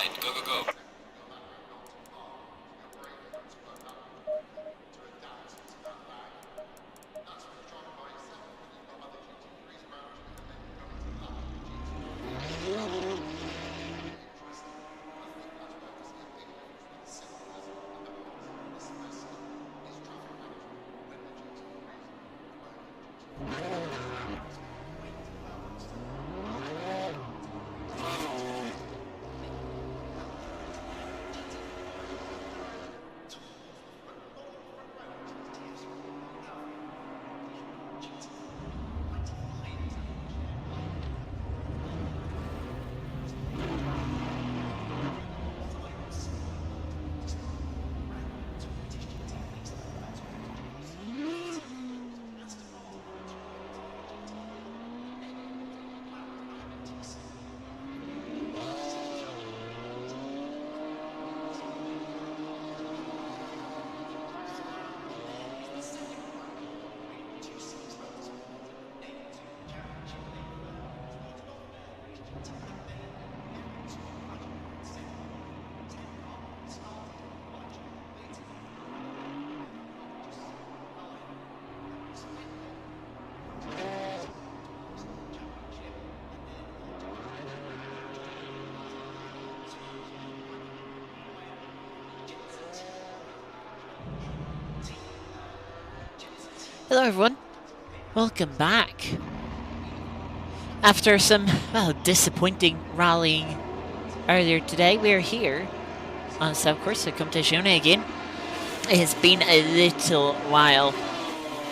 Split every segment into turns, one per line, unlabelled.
right, go, go, go.
Hello everyone, welcome back. After some, well, disappointing rallying earlier today, we're here on South Corsa Competizione again. It has been a little while,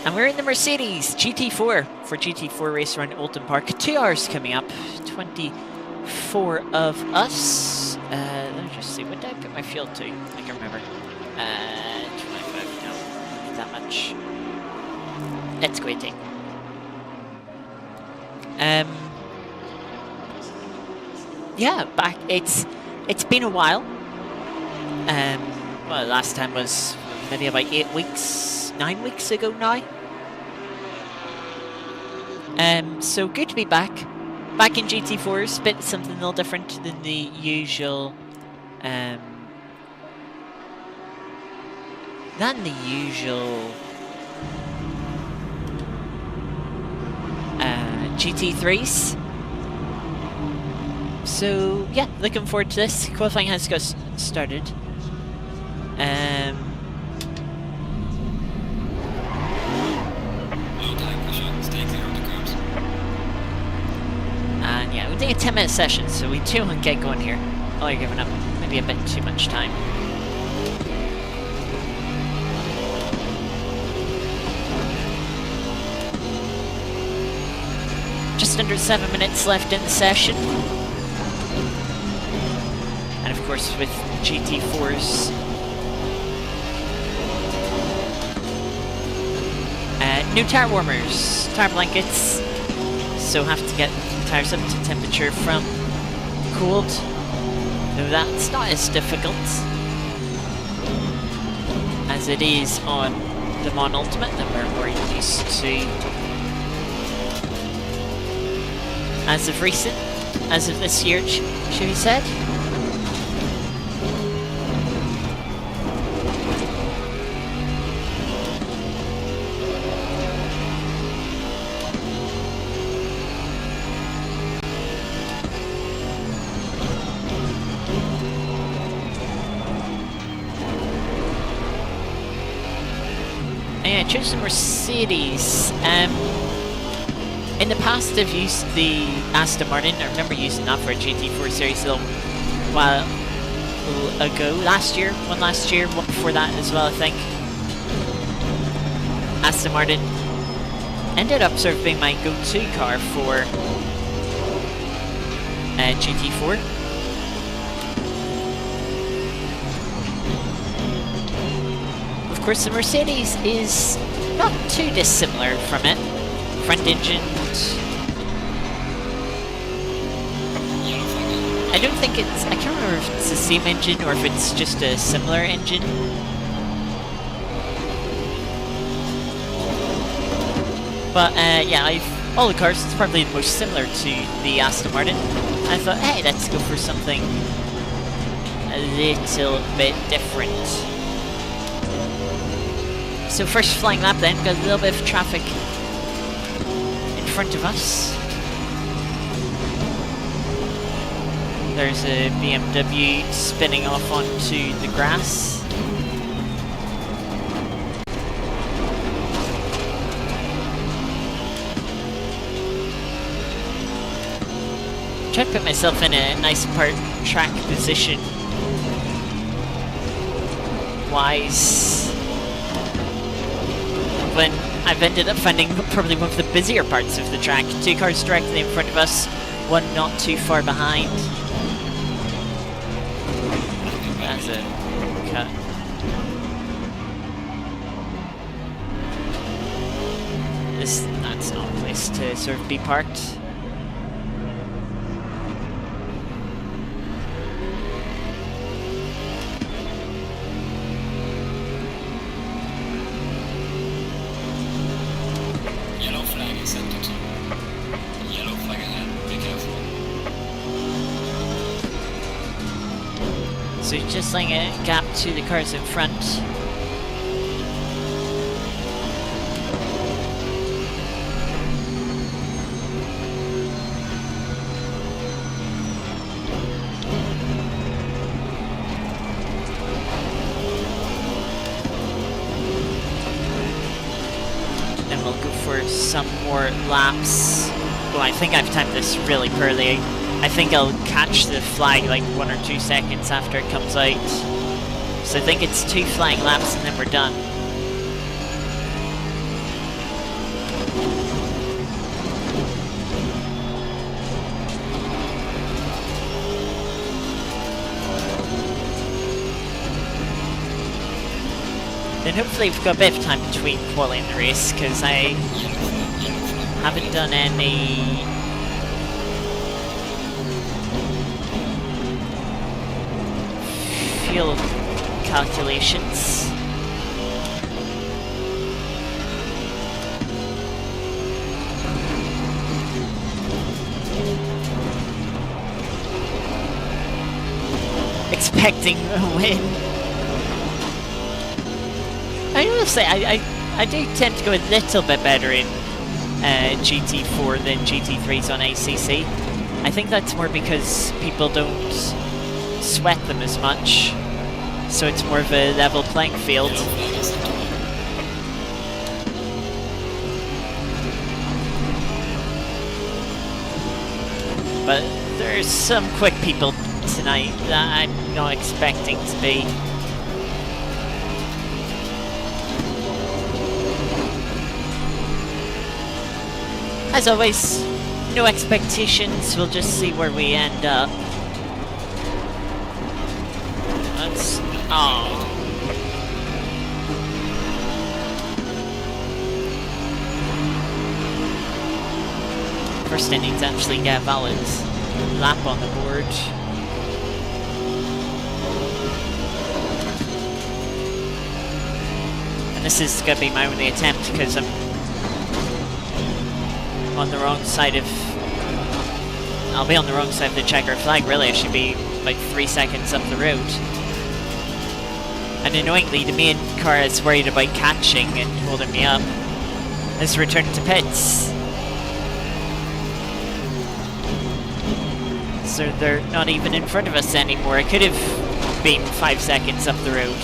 and we're in the Mercedes GT4 for GT4 race around Oulton Park. 2 hours coming up, 24 of us. Let me just see, what did I put my fuel to? I can remember. 25, no, not that much. Let's go eating. Yeah, back. It's been a while. Well, last time was maybe about 8 weeks, 9 weeks ago now. So good to be back. Back in GT4s, bit something a little different than the usual. GT3s. So yeah, looking forward to this. Qualifying has got started. And yeah, we're doing a 10-minute session, so we do want to get going here. Oh, you're giving up maybe a bit too much time. Just under 7 minutes left in the session. And of course with GT4s. New tire warmers, tire blankets. So have to get tires up to temperature from cooled. So that's not as difficult as it is on the Mon Ultimate that we're more used to. As of recent, as of this year, should we said? Yeah, I chose the Mercedes. In the past, I've used the Aston Martin. I remember using that for a GT4 series a little while ago. Last year, one before that as well, I think. Aston Martin ended up sort of being my go-to car for GT4. Of course, the Mercedes is not too dissimilar from it. Front engine. I don't think it's, I can't remember if it's the same engine or if it's just a similar engine. But yeah, all the cars, it's probably the most similar to the Aston Martin. I thought, hey, let's go for something a little bit different. So first flying lap then, got a little bit of traffic in front of us. There's a BMW spinning off onto the grass. Try to put myself in a nice track position wise when I've ended up finding probably one of the busier parts of the track. 2 cars directly in front of us, one not too far behind. That's a cut. That's not a place to sort of be parked. So just laying a gap to the cars in front. Then we'll go for some more laps. Well, I think I've timed this really poorly. I think I'll catch the flag like 1 or 2 seconds after it comes out. So I think it's 2 flying laps and then we're done. Then hopefully we've got a bit of time between quali and the race, because I haven't done any fuel calculations. Expecting a win. I will say, I do tend to go a little bit better in GT4 than GT3s on ACC. I think that's more because people don't sweat them as much, so it's more of a level playing field. But there's some quick people tonight that I'm not expecting to be. As always, no expectations, we'll just see where we end up. That's... oh. First I need to actually get a valid lap on the board. And this is going to be my only attempt because I'm on the wrong side of... I'll be on the wrong side of the checker flag, really. I should be like 3 seconds up the road. And annoyingly, the main car is worried about catching and holding me up has returned to pits. So they're not even in front of us anymore. It could have been 5 seconds up the road.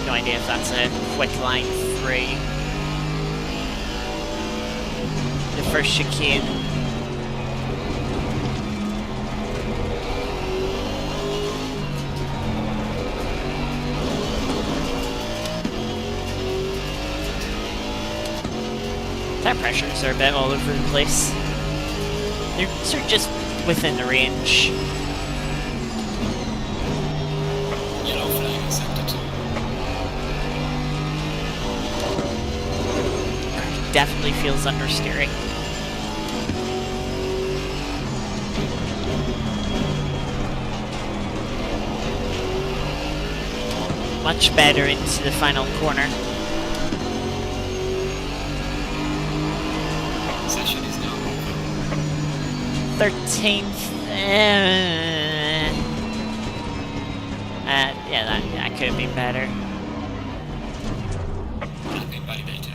No idea if that's a quick line 3. The first chicane. Tire pressures are a bit all over the place. They're sort of just within the range.
Yellow flag in sector 2.
Definitely feels understeering. much better into the final corner.
Session is now over.
13th. Yeah, that could have been better.
Mapping validated.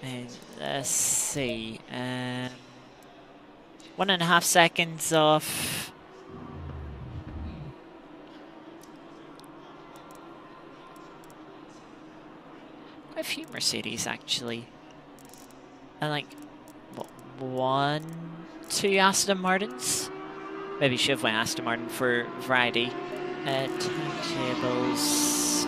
And let's see. 1.5 seconds off. Quite a few Mercedes actually. And like, what, 1, 2 Aston Martins? Maybe should have went Aston Martin for variety. Timetables.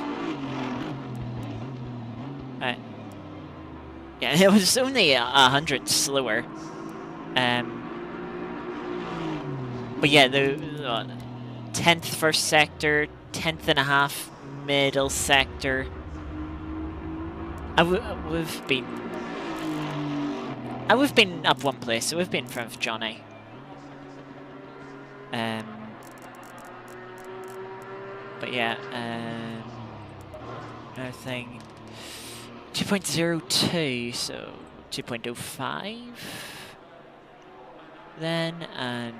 Yeah, it was only 100 slower. But yeah, the 10th first sector, 10th and a half middle sector. We've been up one place, so we've been in front of Johnny. But yeah, another thing. 2.02, so 2.05 then, and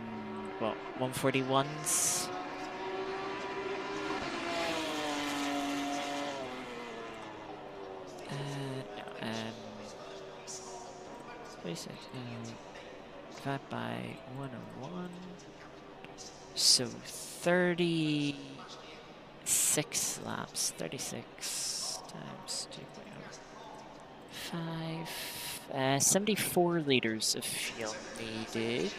what, 141s? What is it? Divided by 101, so 36 laps, 36 times 2.05, 74 liters of fuel needed.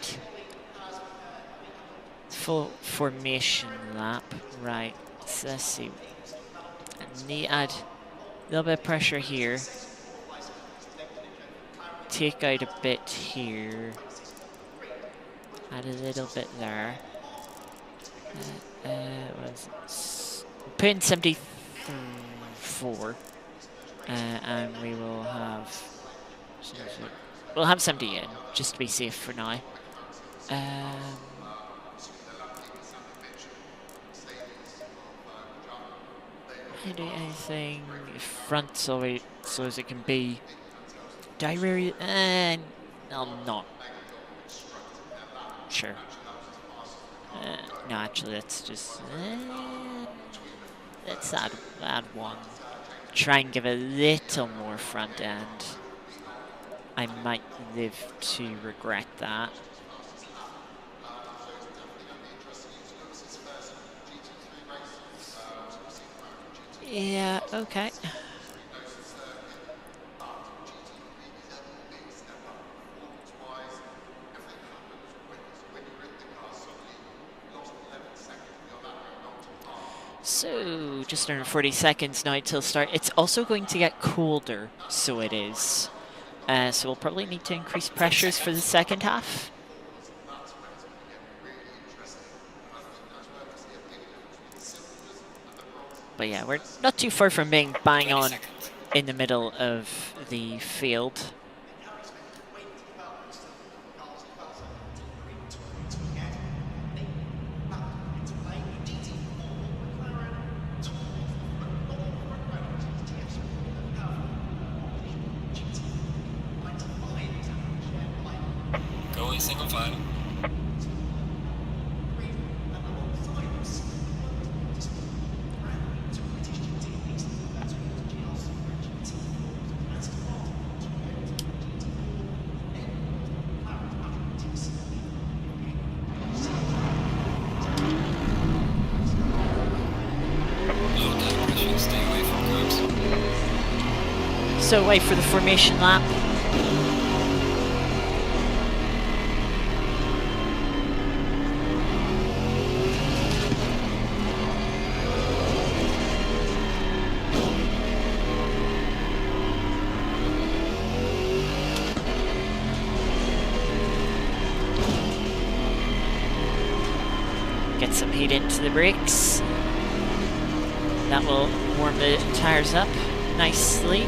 Full formation lap, right, so let's see, I need to add a little bit of pressure here, take out a bit here, add a little bit there, put in 74, and we will have, we'll have 70 in, just to be safe for now. Anything, front so as it can be. Do I really, I'm not sure. No, actually, let's just, let's add one. Try and give a little more front end. I might live to regret that. Yeah, okay. So, just under 40 seconds now till start. It's also going to get colder, so it is. So we'll probably need to increase pressures for the second half. But yeah, we're not too far from being bang on in the middle of the field.
Going single file.
So wait for the formation lap. Get some heat into the brakes. That will warm the tires up nicely.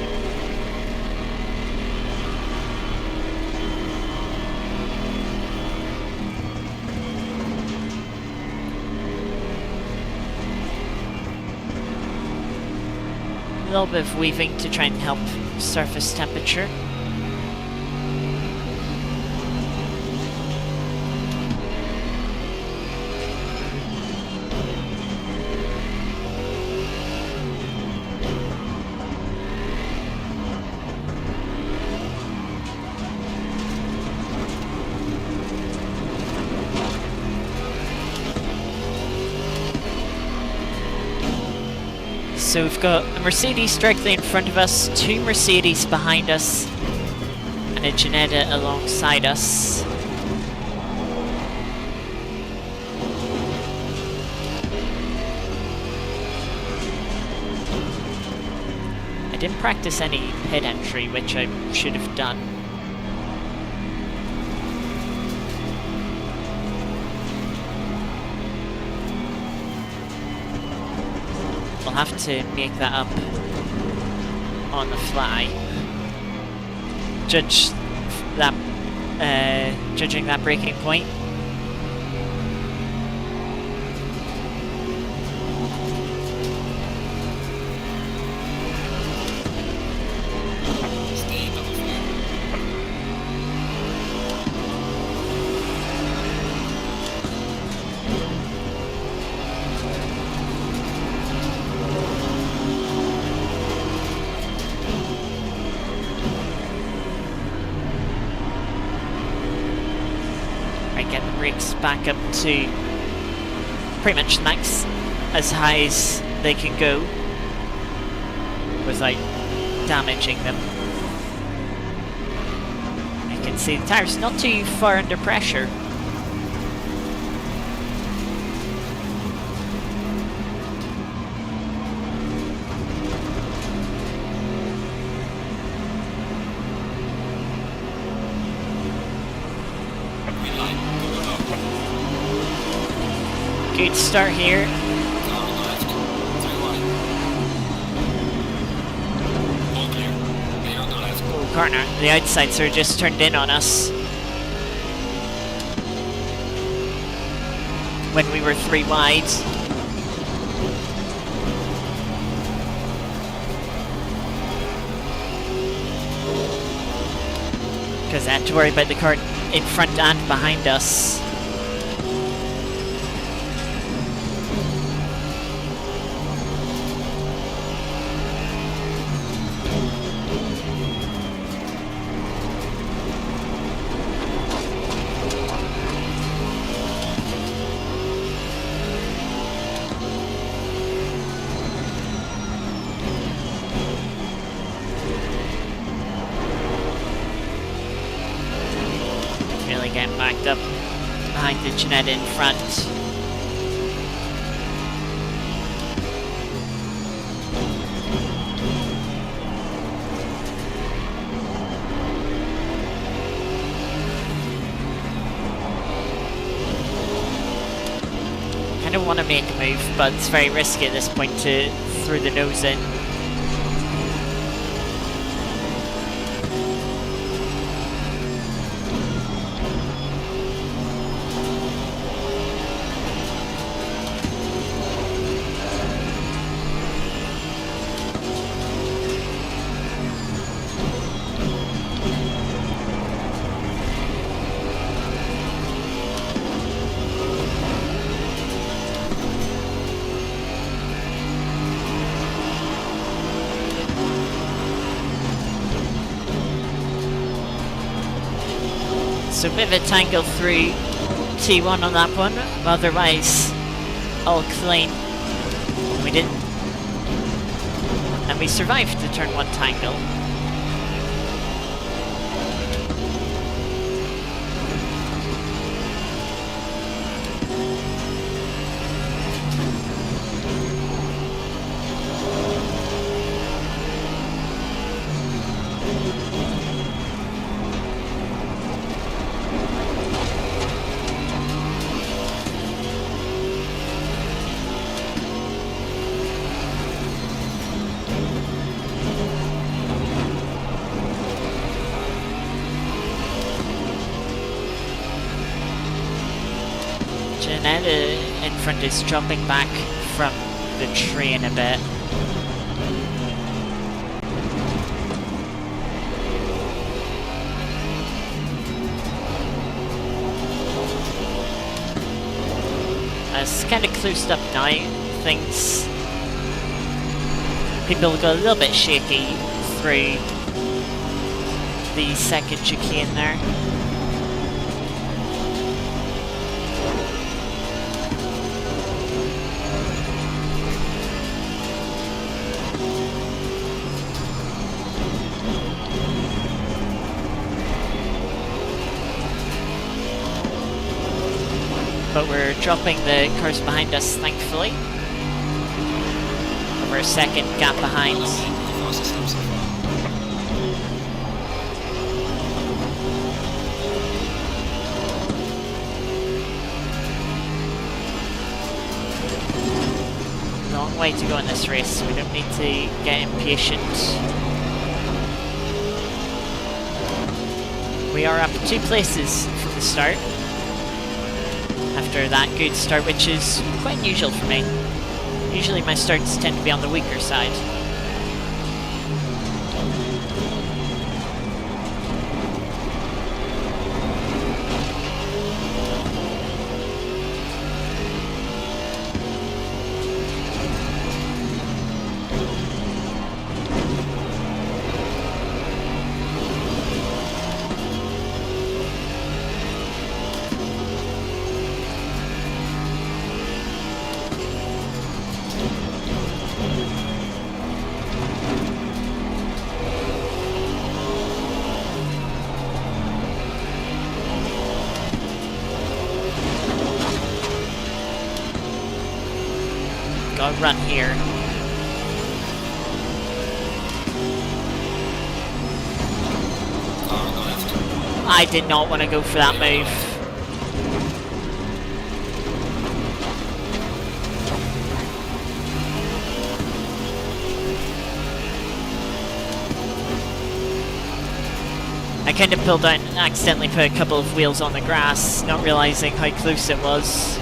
little bit of weaving to try and help surface temperature. So we've got a Mercedes directly in front of us, 2 Mercedes behind us, and a Ginetta alongside us. I didn't practice any pit entry, which I should have done. We'll have to make that up on the fly. Judging that braking point.
Stay double fire.
Right, get the brakes back up to pretty much max, as high as they can go without damaging them. You can see the tyres not too far under pressure.
Green line. Go up.
Good start here.
Car on the left. 3 wide. All clear. Clear on the left.
Oh, corner. The outsides are just turned in on us. When we were 3 wide. Because I had to worry about the car in front and behind us. Really getting backed up behind the Ginetta in front. Kind of want to make a move, but it's very risky at this point to throw the nose in. So a bit of a tangle through T1 on that one, but otherwise all clean. We didn't, and we survived the turn 1 tangle. Ginetta in front is dropping back from the tree in a bit. kind of closed up now. Things... People got a little bit shaky through the second chicane there. But we're dropping the cars behind us, thankfully. We're a second gap behind. Long way to go in this race. We don't need to get impatient. We are up 2 places from the start. After that good start, which is quite unusual for me. Usually my starts tend to be on the weaker side. Gotta run here.
Car on the left.
I did not want to go for that move. I kind of pulled out and accidentally put a couple of wheels on the grass, not realizing how close it was.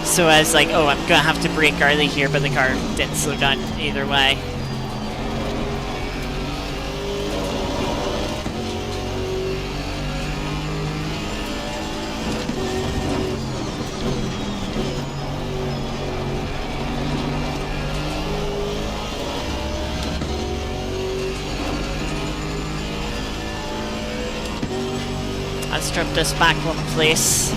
So I was like, oh, I'm gonna have to brake early here, but the car didn't slow down either way. That's dropped us back 1 place.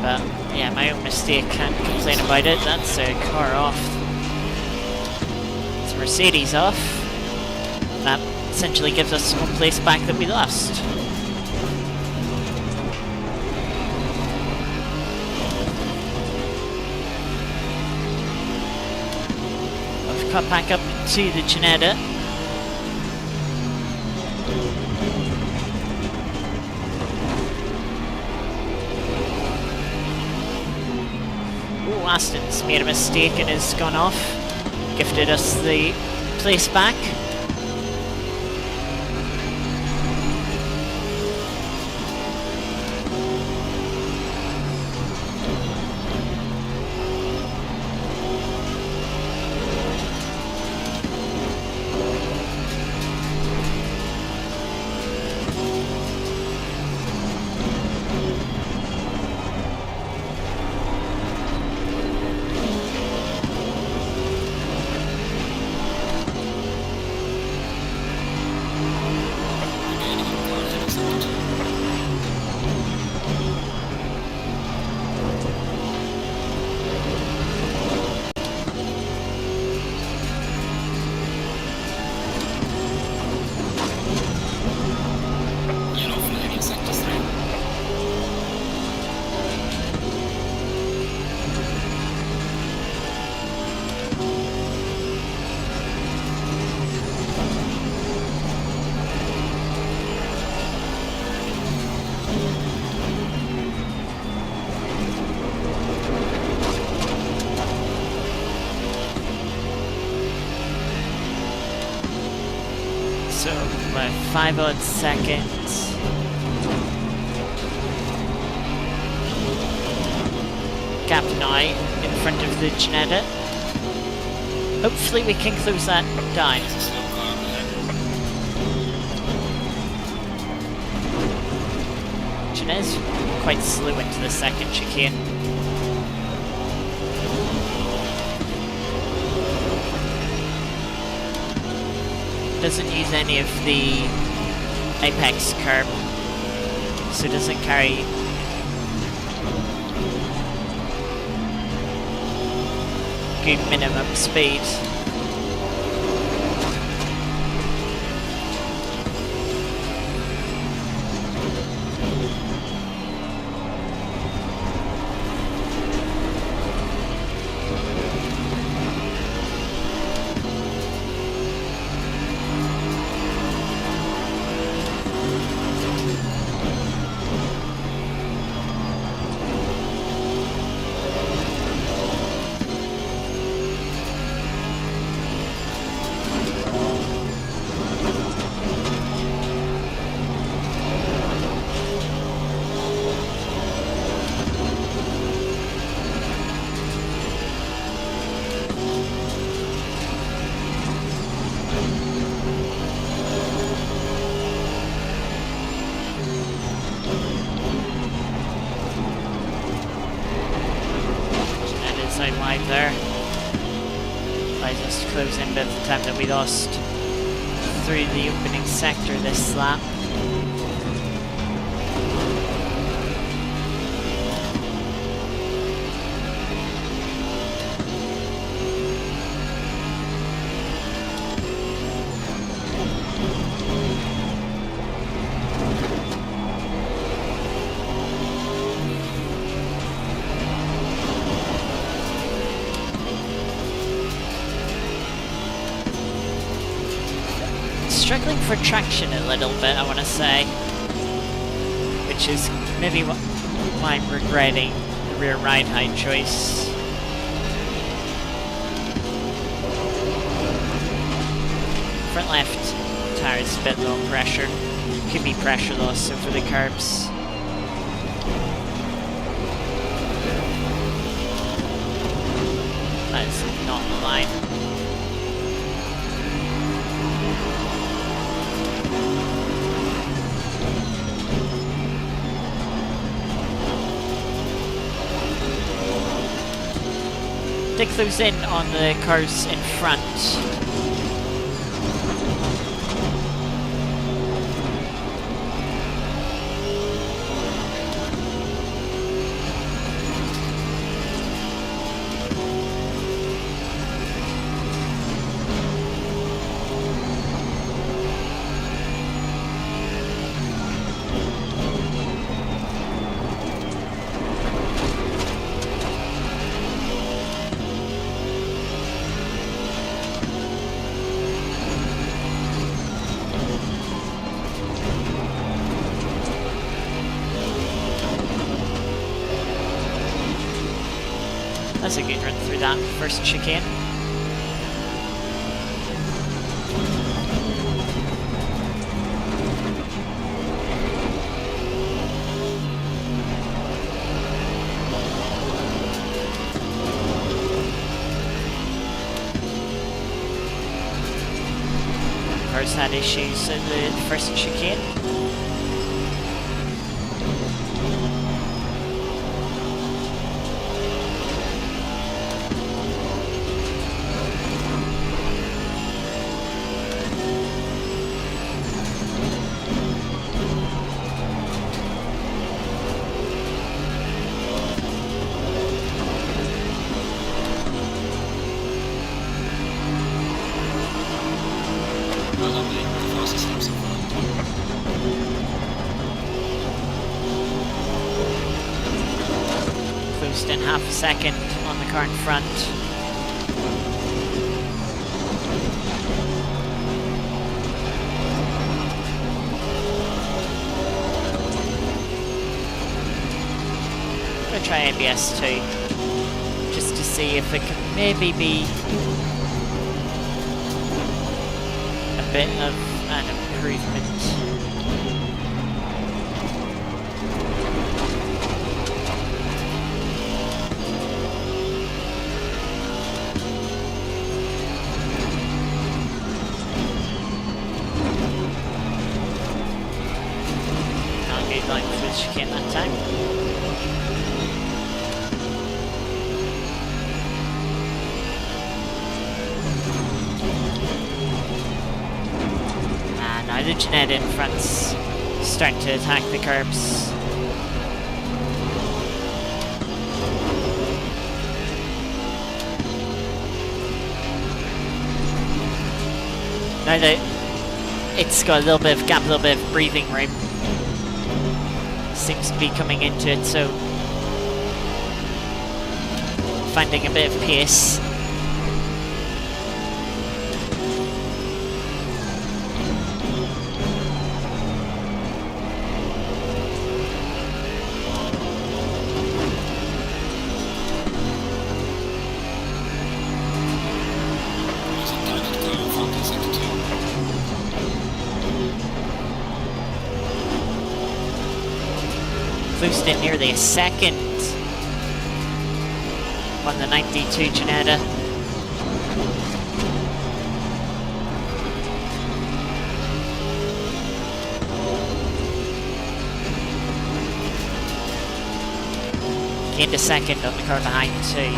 But yeah, my own mistake, can't complain about it. That's a car off. It's Mercedes off. That essentially gives us 1 place back that we lost. I've cut back up to the Ginetta. Aston's made a mistake and has gone off. Gifted us the place back. So, by 5 odd seconds. Gap now in front of the Ginetta. Hopefully we can close that down.
There's a slow car ahead.
Janez quite slow into the second chicane. Doesn't use any of the apex curb, so doesn't carry good minimum speed. Out wide there. Allows us to close in about the time that we lost through the opening sector this lap. Struggling for traction a little bit, I want to say, which is maybe why I'm regretting the rear ride height choice. Front left tire is a bit low pressure, could be pressure loss over the curbs. That is not the line. Did close in on the cars in front. That's a good run through that first chicane. Cars had issues in the first chicane. Closed in half a second on the car in front. I'm gonna try ABS too, just to see if it can maybe be a bit of an improvement. going through the chicane that time. And now the Jeanette in front's starting to attack the curbs. Now that it's got a little bit of gap, a little bit of breathing room, seems to be coming into it, so finding a bit of pace. Closed in nearly a second on the 92 Janetta. Gained a second on the car behind too.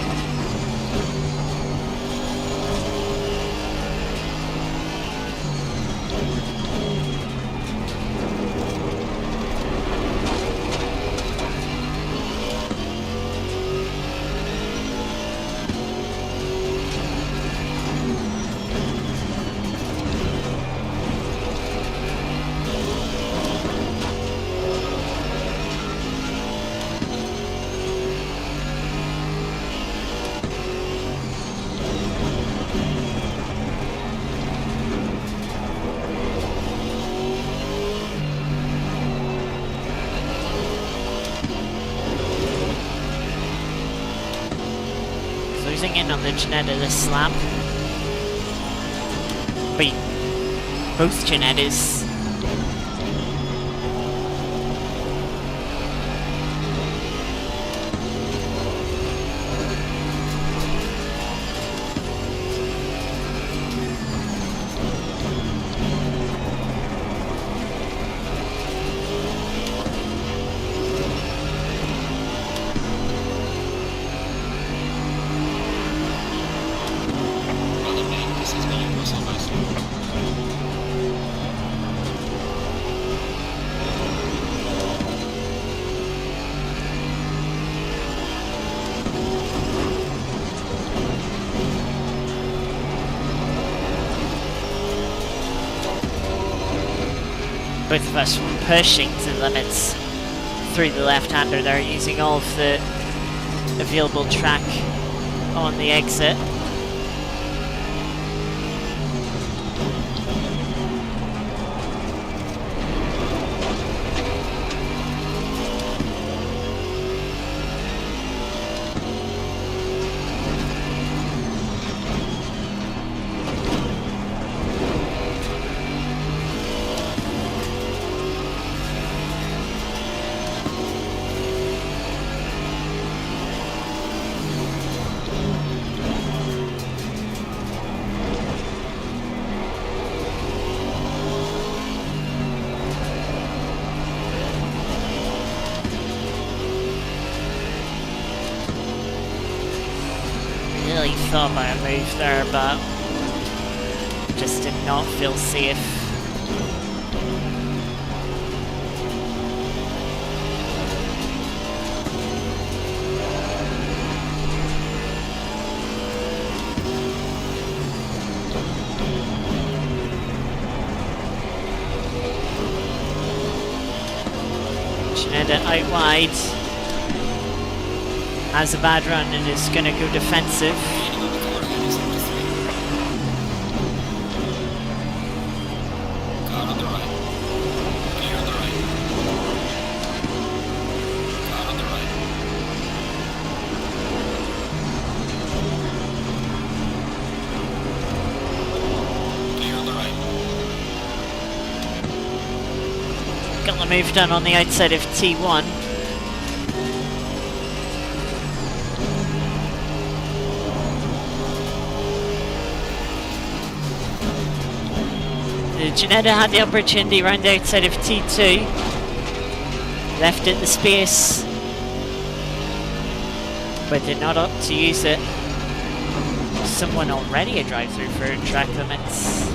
Closing in on the Janetta this lap. Wait, both Janettas. Both of us pushing to the limits through the left-hander there, using all of the available track on the exit. Really thought about a move there, but just did not feel safe. Janetta out wide. Has a bad run and is going to go defensive.
Car on the right. Clear on the right. Car on the right. Clear on the right.
Got the move done on the outside of T1. Janetta had the opportunity round the outside of T2. left it the space, but did not opt to use it. Someone already a drive-through for track limits.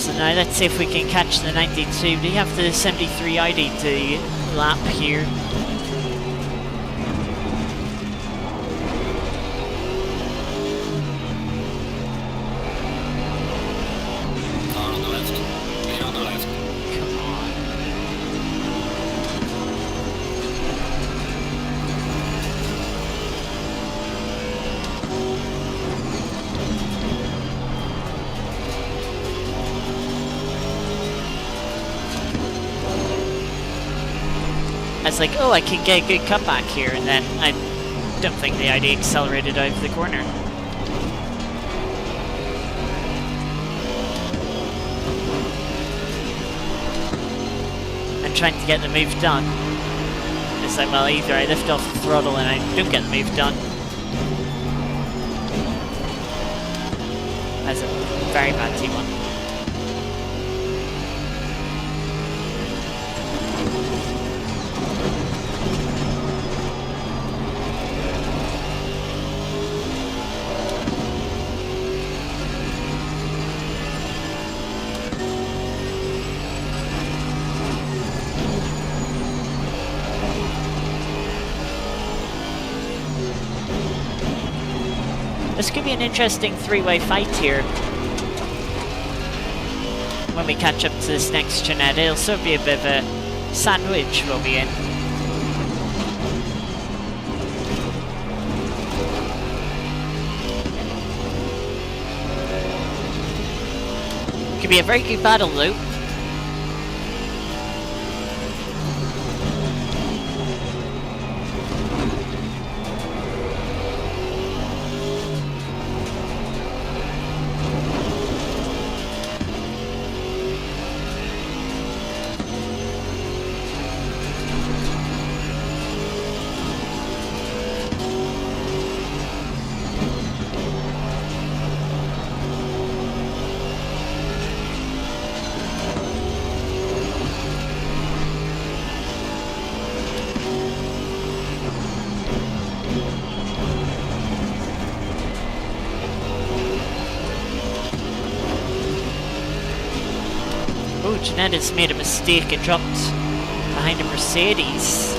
So now let's see if we can catch the 92. They have the 73 ID to lap here.
Car on the left. Clear on the left.
Come on. I was like, oh, I can get a good cutback here, and then I don't think the ID accelerated out of the corner. I'm trying to get the move done. It's like, well, either I lift off the throttle and I don't get the move done. That's a very bad T1. This could be an interesting three-way fight here. When we catch up to this next Jeanette, it'll sort of be a bit of a sandwich we'll be in. Could be a very good battle though. Oh, Jeanette has made a mistake and dropped behind a Mercedes.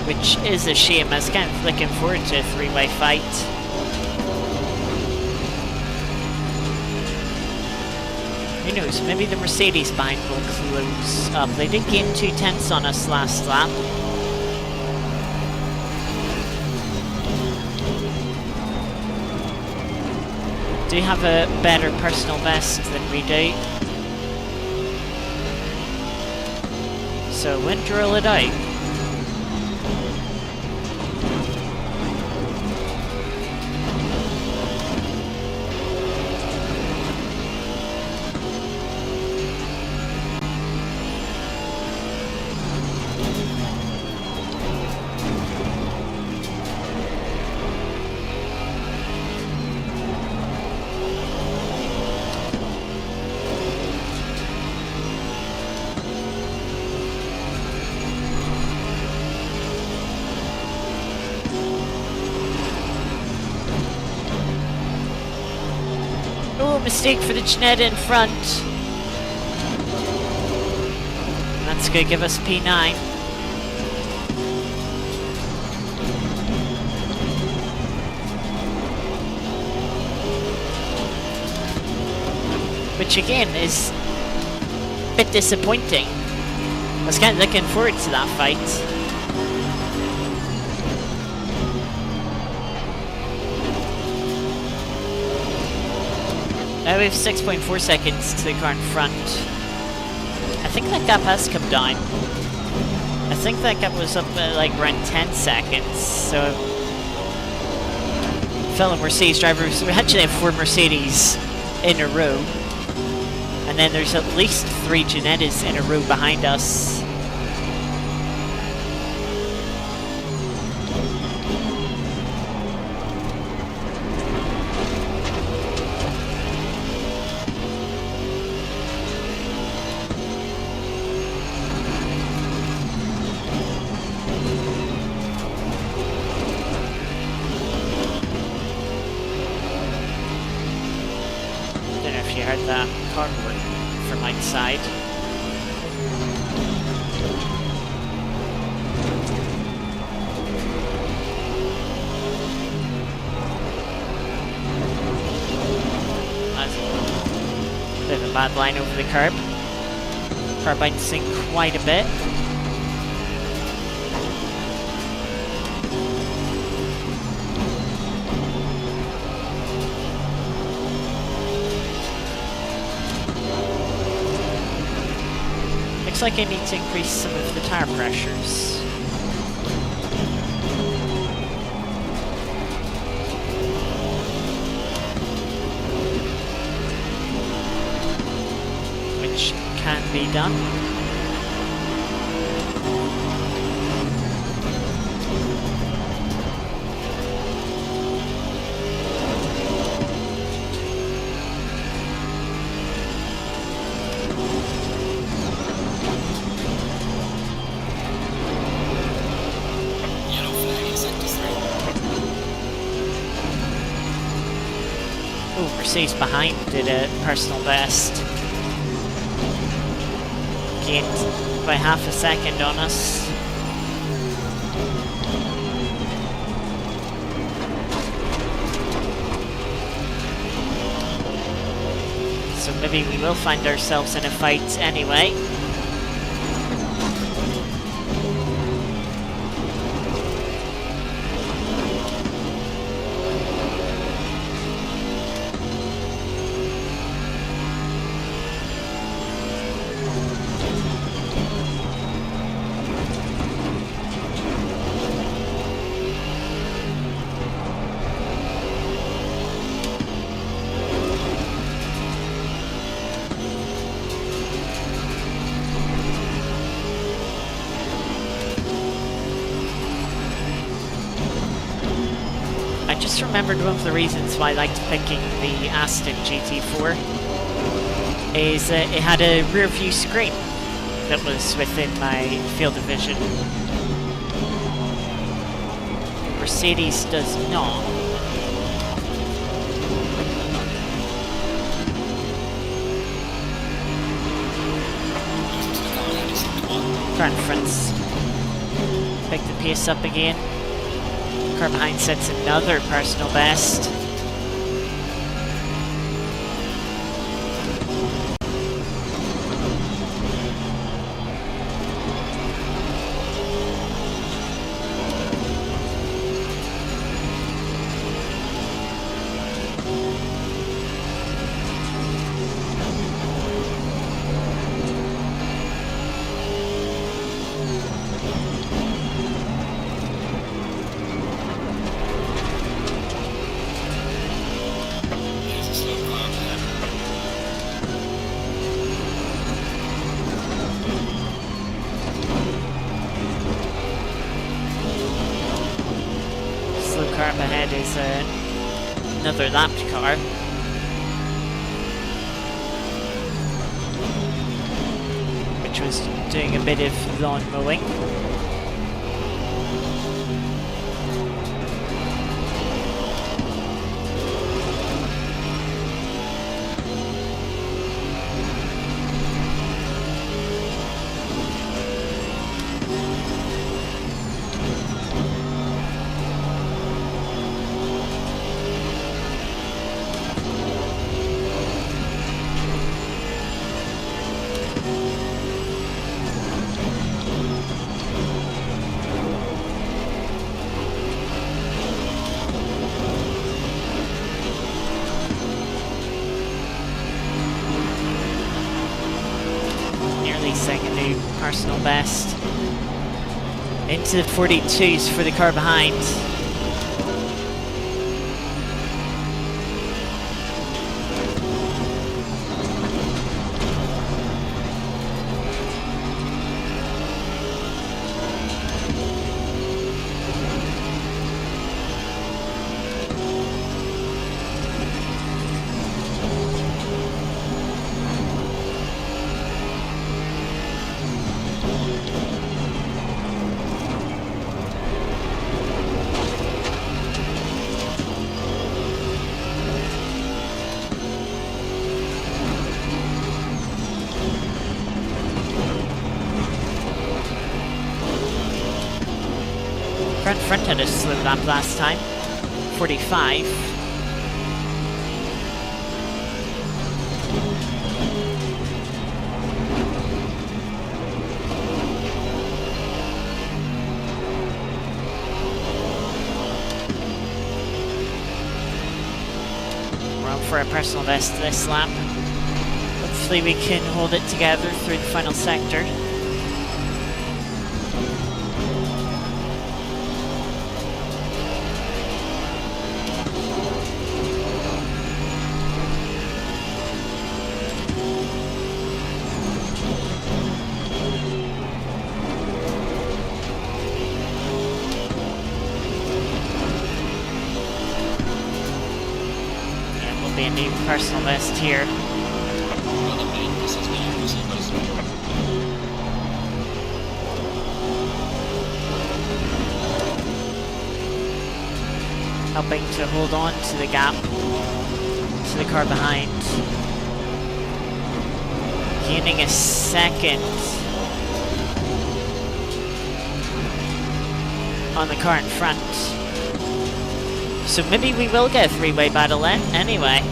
Which is a shame. I was kind of looking forward to a three-way fight. Who knows, maybe the Mercedes behind will close up. They did gain 2/10 on us last lap. Do have a better personal best than we do. So when drill it out. Oh, mistake for the Jeanette in front. That's going to give us P9. Which again is a bit disappointing. I was kind of looking forward to that fight. We have 6.4 seconds to the car in front. I think that gap has come down. I think that gap was up at like around 10 seconds. So, fellow Mercedes drivers, we actually have 4 Mercedes in a row. And then there's at least 3 Janettas in a row behind us. Don't know if you heard that car horn from outside. That's a bit of a bad line over the curb. Car bouncing quite a bit. Looks like I need to increase some of the tire pressures. Which can be done.
Yellow flag in sector 3.
Oh, Mercedes behind did a personal best. Gained by half a second on us. So maybe we will find ourselves in a fight anyway. I just remembered one of the reasons why I liked picking the Aston GT4 is that it had a rear view screen that was within my field of vision. Mercedes does not. Car in front's pick the pace up again. Car behind sets another personal best. Car up ahead is another lapped car. Which was doing a bit of lawn mowing. Second new personal best. Into the 42s for the car behind. front had a slow lap last time. 45. We're up for a personal best this lap. Hopefully we can hold it together through the final sector. Be a new personal best here. Helping to hold on to the gap to the car behind. Gaining a second on the car in front. So maybe we will get a three-way battle anyway.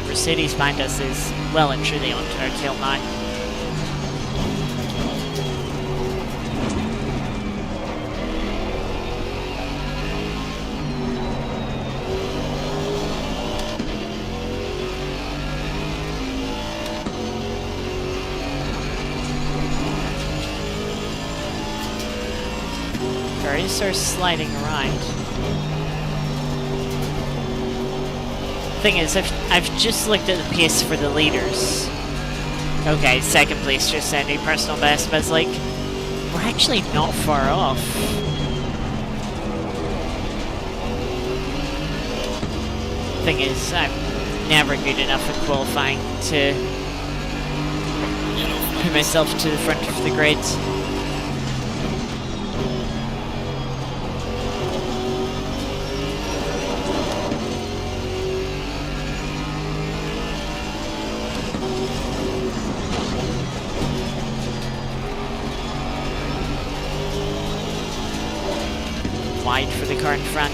Mercedes behind us is well and truly onto our tail now. Cars are sliding around. Thing is, I've just looked at the pace for the leaders. Okay, second place, just a new personal best, but it's like, we're actually not far off. Thing is, I'm never good enough at qualifying to put myself to the front of the grid. Wide for the car in front.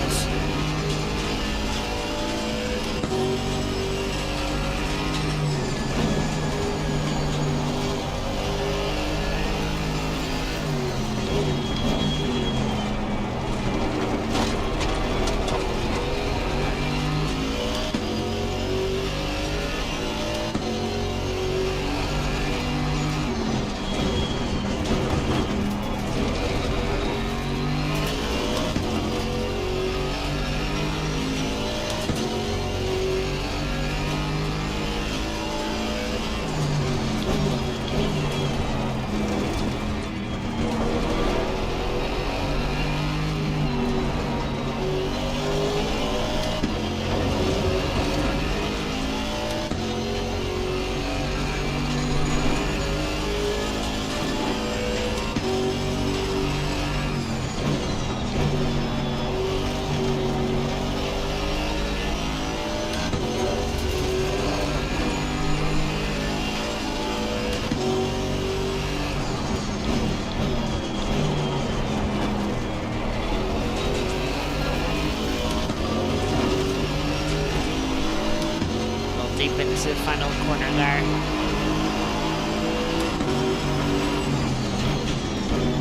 Deep into the final corner there.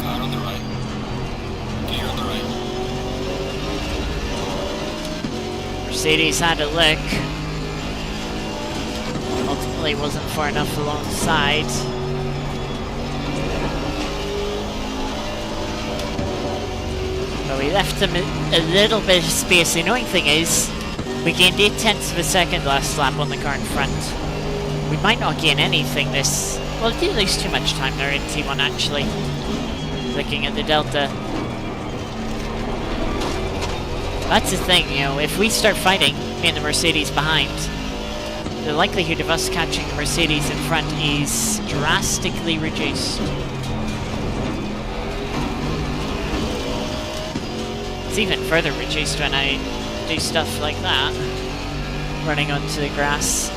Car on the right. Gear on the right.
Mercedes had a look. Ultimately wasn't far enough alongside. But we left them a little bit of space. The annoying thing is, we gained 0.8 of a second last lap on the car in front. We might not gain anything this... Well, it didn't lose too much time there in T1 actually. Looking at the delta. That's the thing, you know, if we start fighting, me and the Mercedes behind, the likelihood of us catching the Mercedes in front is drastically reduced. It's even further reduced when I do stuff like that, running onto the grass.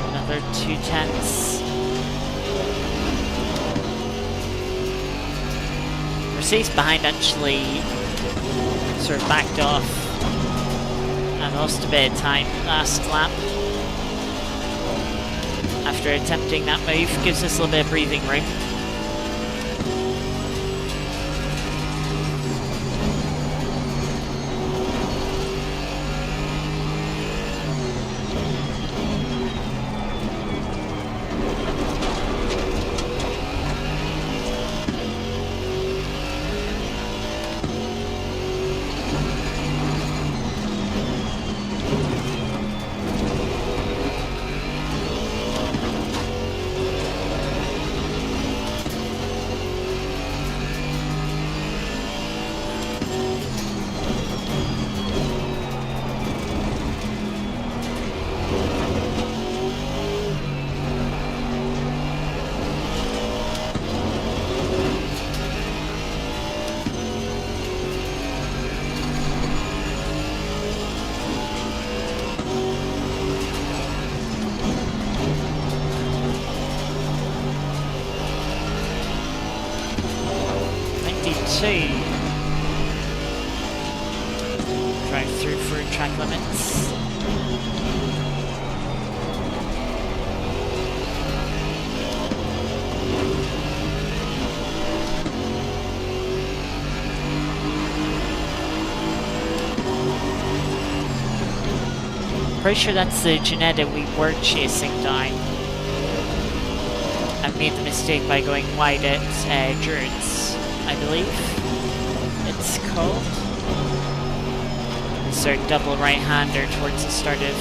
Another 2/10. Mercedes behind actually sort of backed off and lost a bit of time last lap. After attempting that move, gives us a little bit of breathing room. Drive through for track limits. Pretty sure that's the Ginetta we were chasing down. I made the mistake by going wide at Durance, I believe it's called. It's our double right-hander towards the start of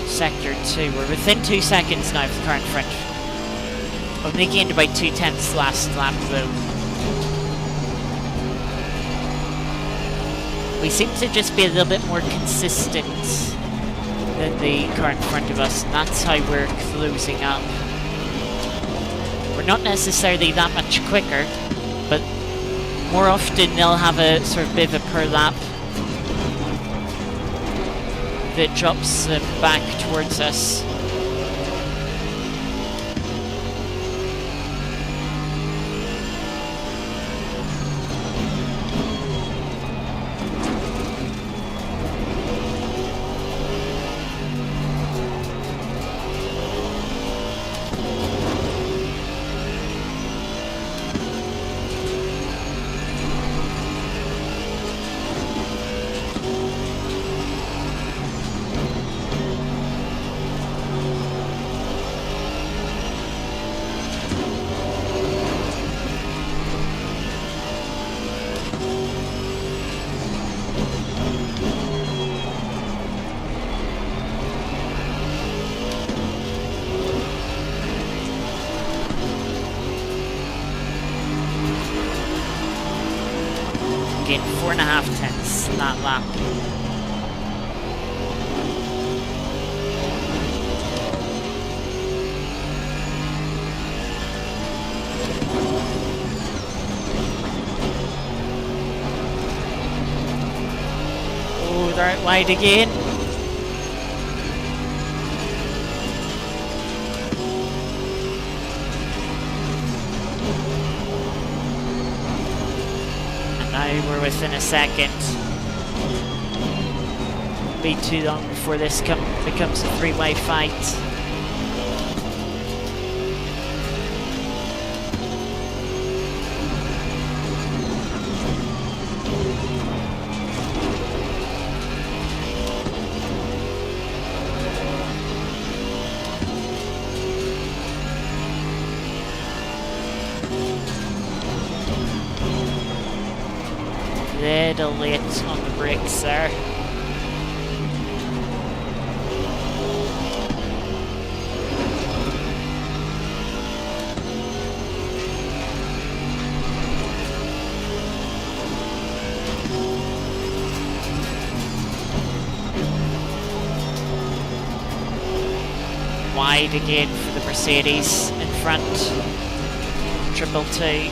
Sector 2. We're within 2 seconds now of the car in front. Only gained about 2/10 last lap though. We seem to just be a little bit more consistent than the car in front of us, and that's how we're closing up. We're not necessarily that much quicker, but more often they'll have a sort of bit of a per lap that drops them back towards us. Gained 4.5 tenths in that lap. Oh, they're out wide again. within a second. Won't be too long before this becomes a three-way fight. Little late on the brakes there. Wide again for the Mercedes in front. Triple two.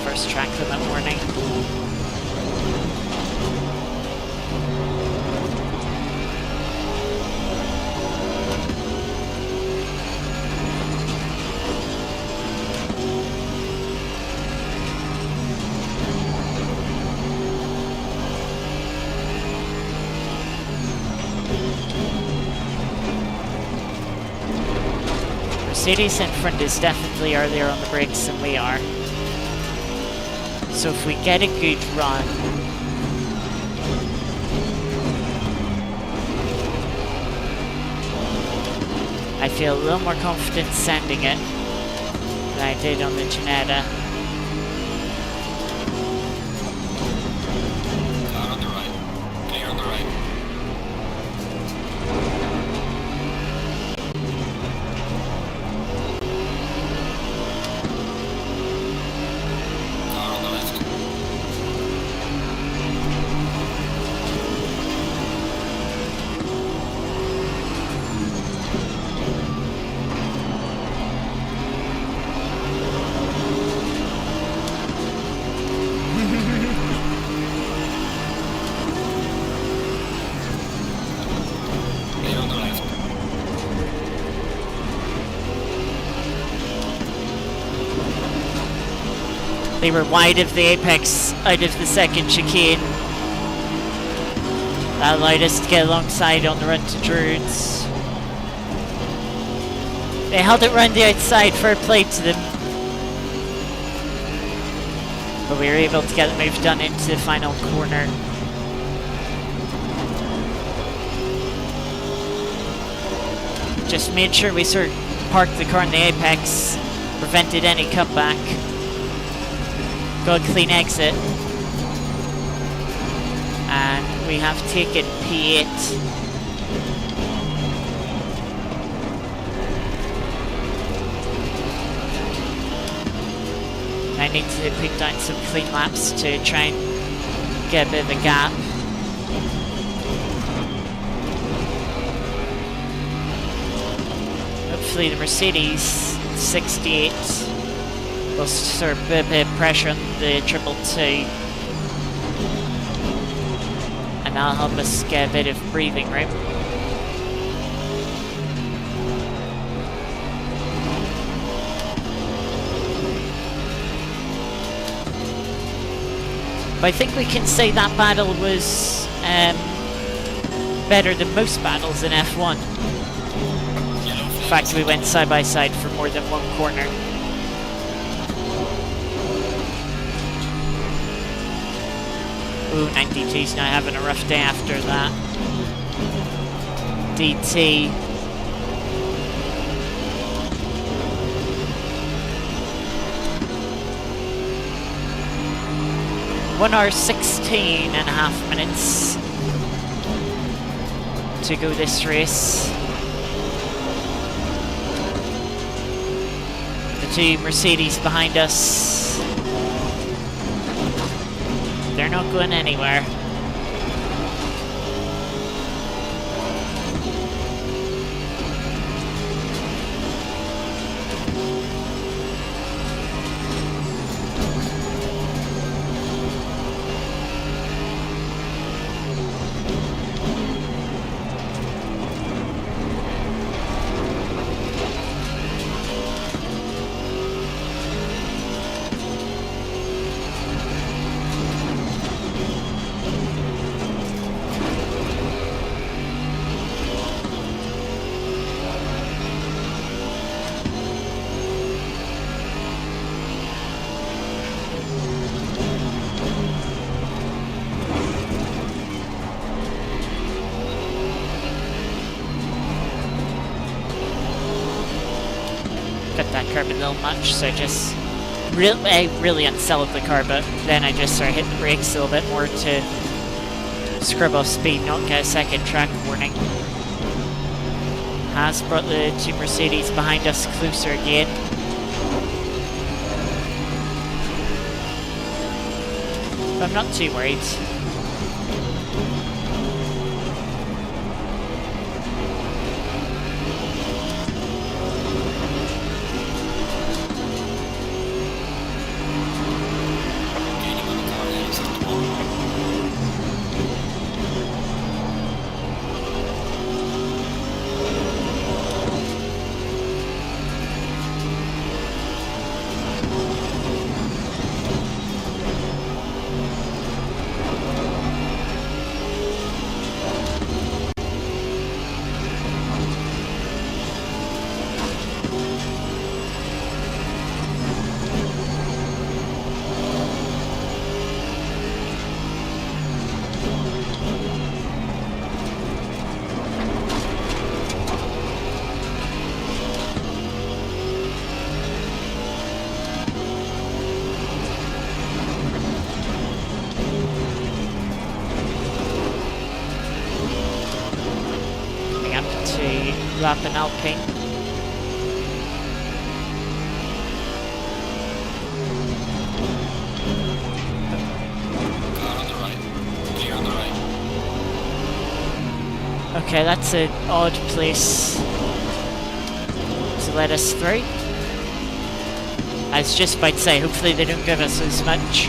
First track limit warning. Mercedes in front is definitely earlier on the brakes than we are. So if we get a good run, I feel a little more confident sending it than I did on the Ginetta.
Car on the right. Clear on the right. Car on the left. Clear on the left.
They were wide of the apex out of the second chicane. That allowed us to get alongside on the run to Druids. They held it round the outside, fair play to them. But we were able to get the move done into the final corner. Just made sure we sort of parked the car in the apex, prevented any cutback. Got a clean exit. And we have taken P8. I need to put down some clean laps to try and get a bit of a gap. Hopefully the Mercedes 68 will sort of put a bit of pressure on the 222. And that'll help us get a bit of breathing room. But I think we can say that battle was better than most battles in F1. In fact, we went side by side for more than one corner. Ooh, 92's now having a rough day after that. DT. One hour 16 and a half minutes to go this race. The two Mercedes behind us, they're not going anywhere. fit that curb a little much, so I really unsettled the car, but then I just started hitting the brakes a little bit more to scrub off speed, not get a second track warning. Has brought the two Mercedes behind us closer again. But I'm not too worried. Lap in Alpine.
Car on the right. Clear on the right.
Okay, that's an odd place to let us through. I was just about to say, hopefully they don't give us as much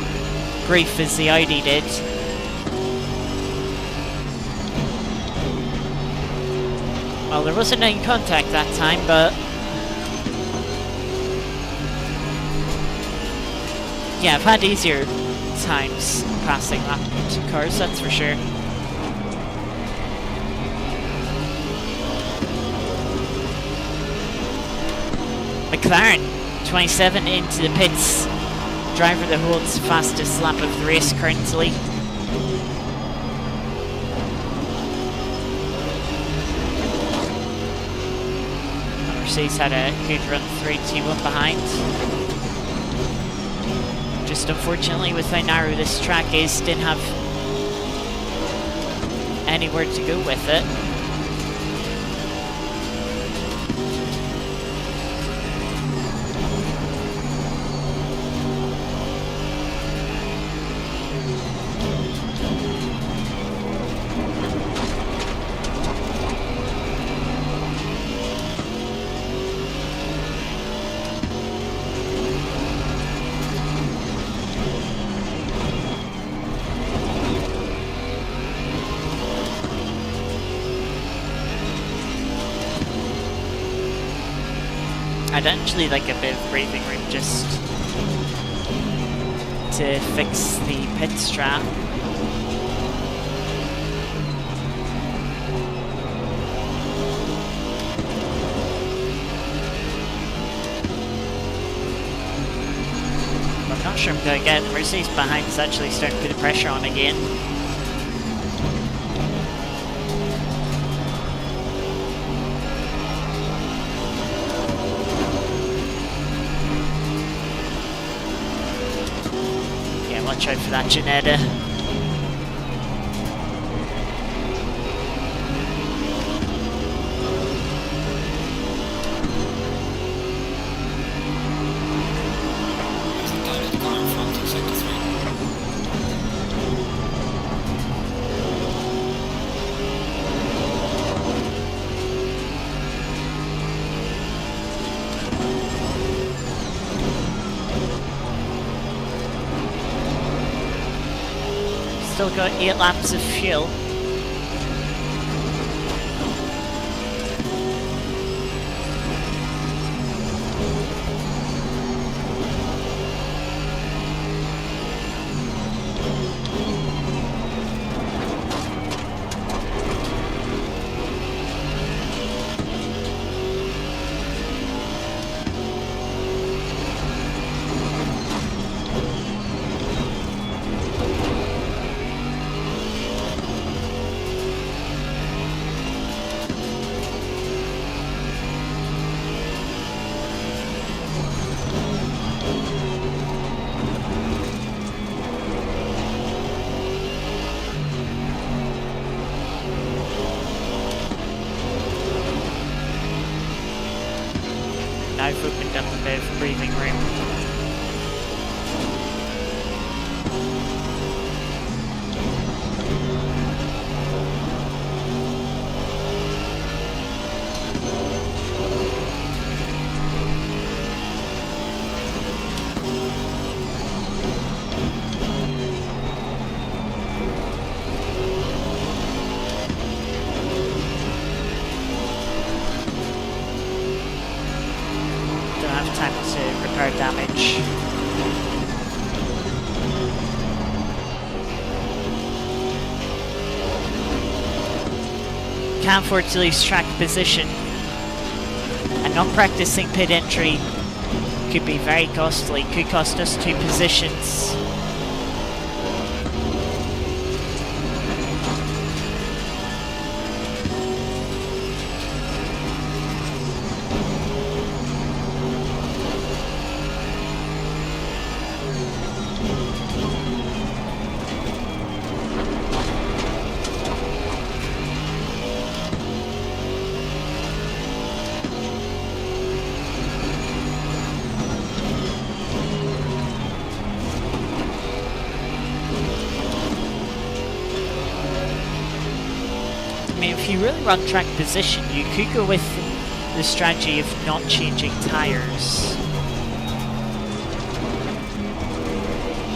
grief as the Audi did. Well, there wasn't any contact that time, but yeah, I've had easier times passing that cars, that's for sure. McLaren, 27 into the pits. Driver that holds fastest lap of the race currently. Mercedes had a good run through T1 behind. Just unfortunately with how narrow this track is, didn't have anywhere to go with it. I'd actually like a bit of breathing room just to fix the pit strat. I'm not sure I'm going to get the Mercedes behind is actually starting to put the pressure on again. Watch out for that Janetta. Still got 8 laps of fuel. Now I've opened up a bit of breathing room. Time to repair damage. Can't afford to lose track position, and not practicing pit entry could be very costly, could cost us 2 positions. I mean, if you really want track position, you could go with the strategy of not changing tires,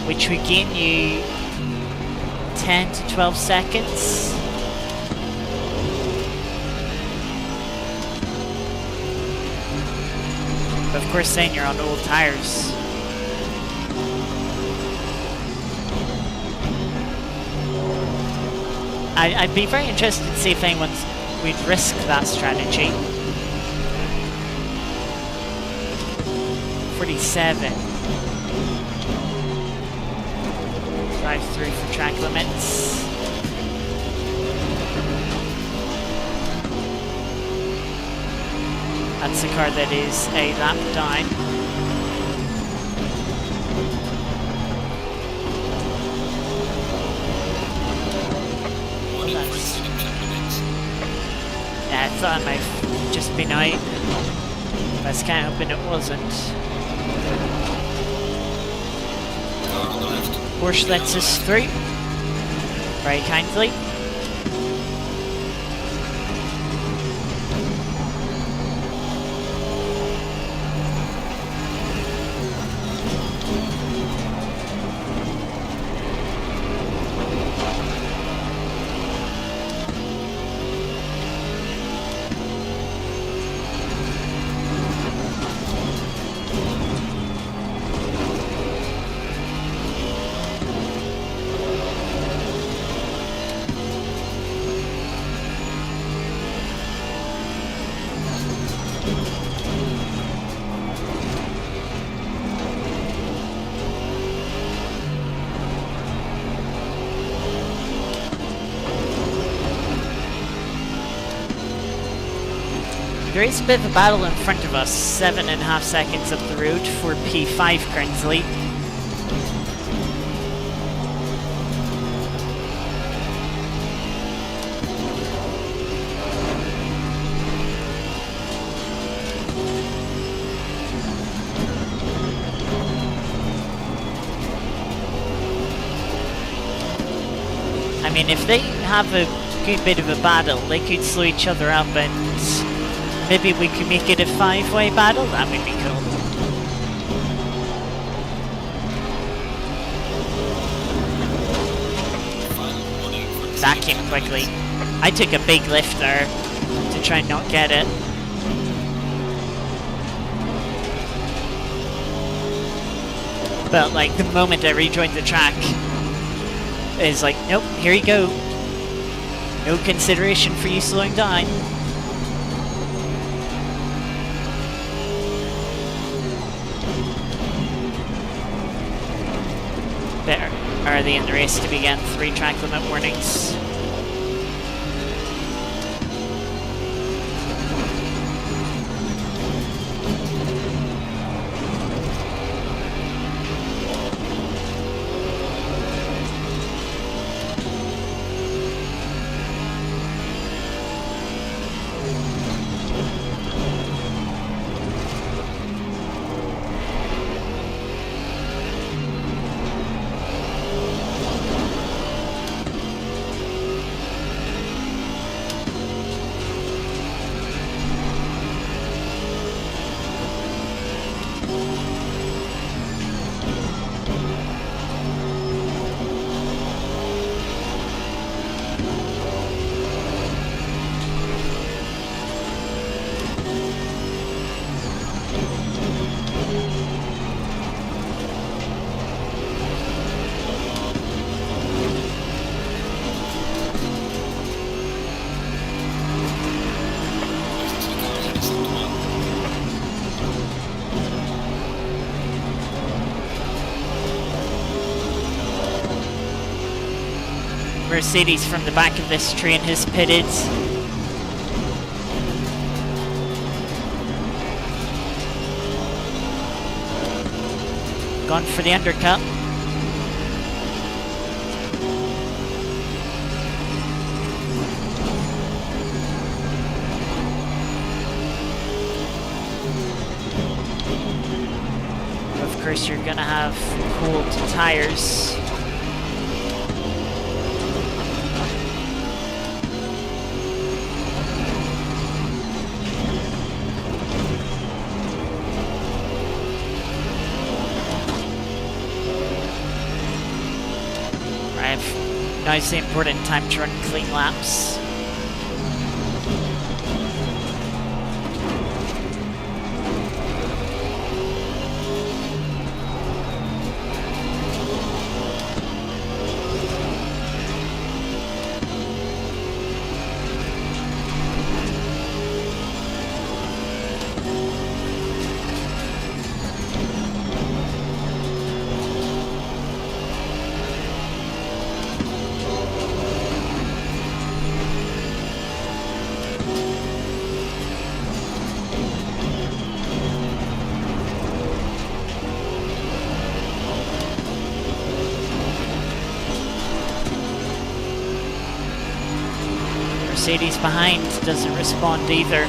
which would gain you 10 to 12 seconds. But of course, then you're on old tires. I'd be very interested to see if anyone would risk that strategy. 47. Drive through for track limits. That's the car that is a lap down. Yeah, I thought I might have just been out, but I was kind of hoping it wasn't. Porsche lets us through, very kindly. There is a bit of a battle in front of us, 7.5 seconds up the road for P5 currently. I mean, if they have a good bit of a battle, they could slow each other up and maybe we could make it a 5-way battle. That would be cool. That came quickly. I took a big lift there to try and not get it. But like the moment I rejoined the track, it's like, nope, here you go. No consideration for you slowing down. They're early in the race to begin. 3 track limit warnings. Mercedes from the back of this train has pitted. Gone for the undercut. Of course, you're gonna have cold tires. Now it's the important time to run clean laps. Mercedes behind doesn't respond either.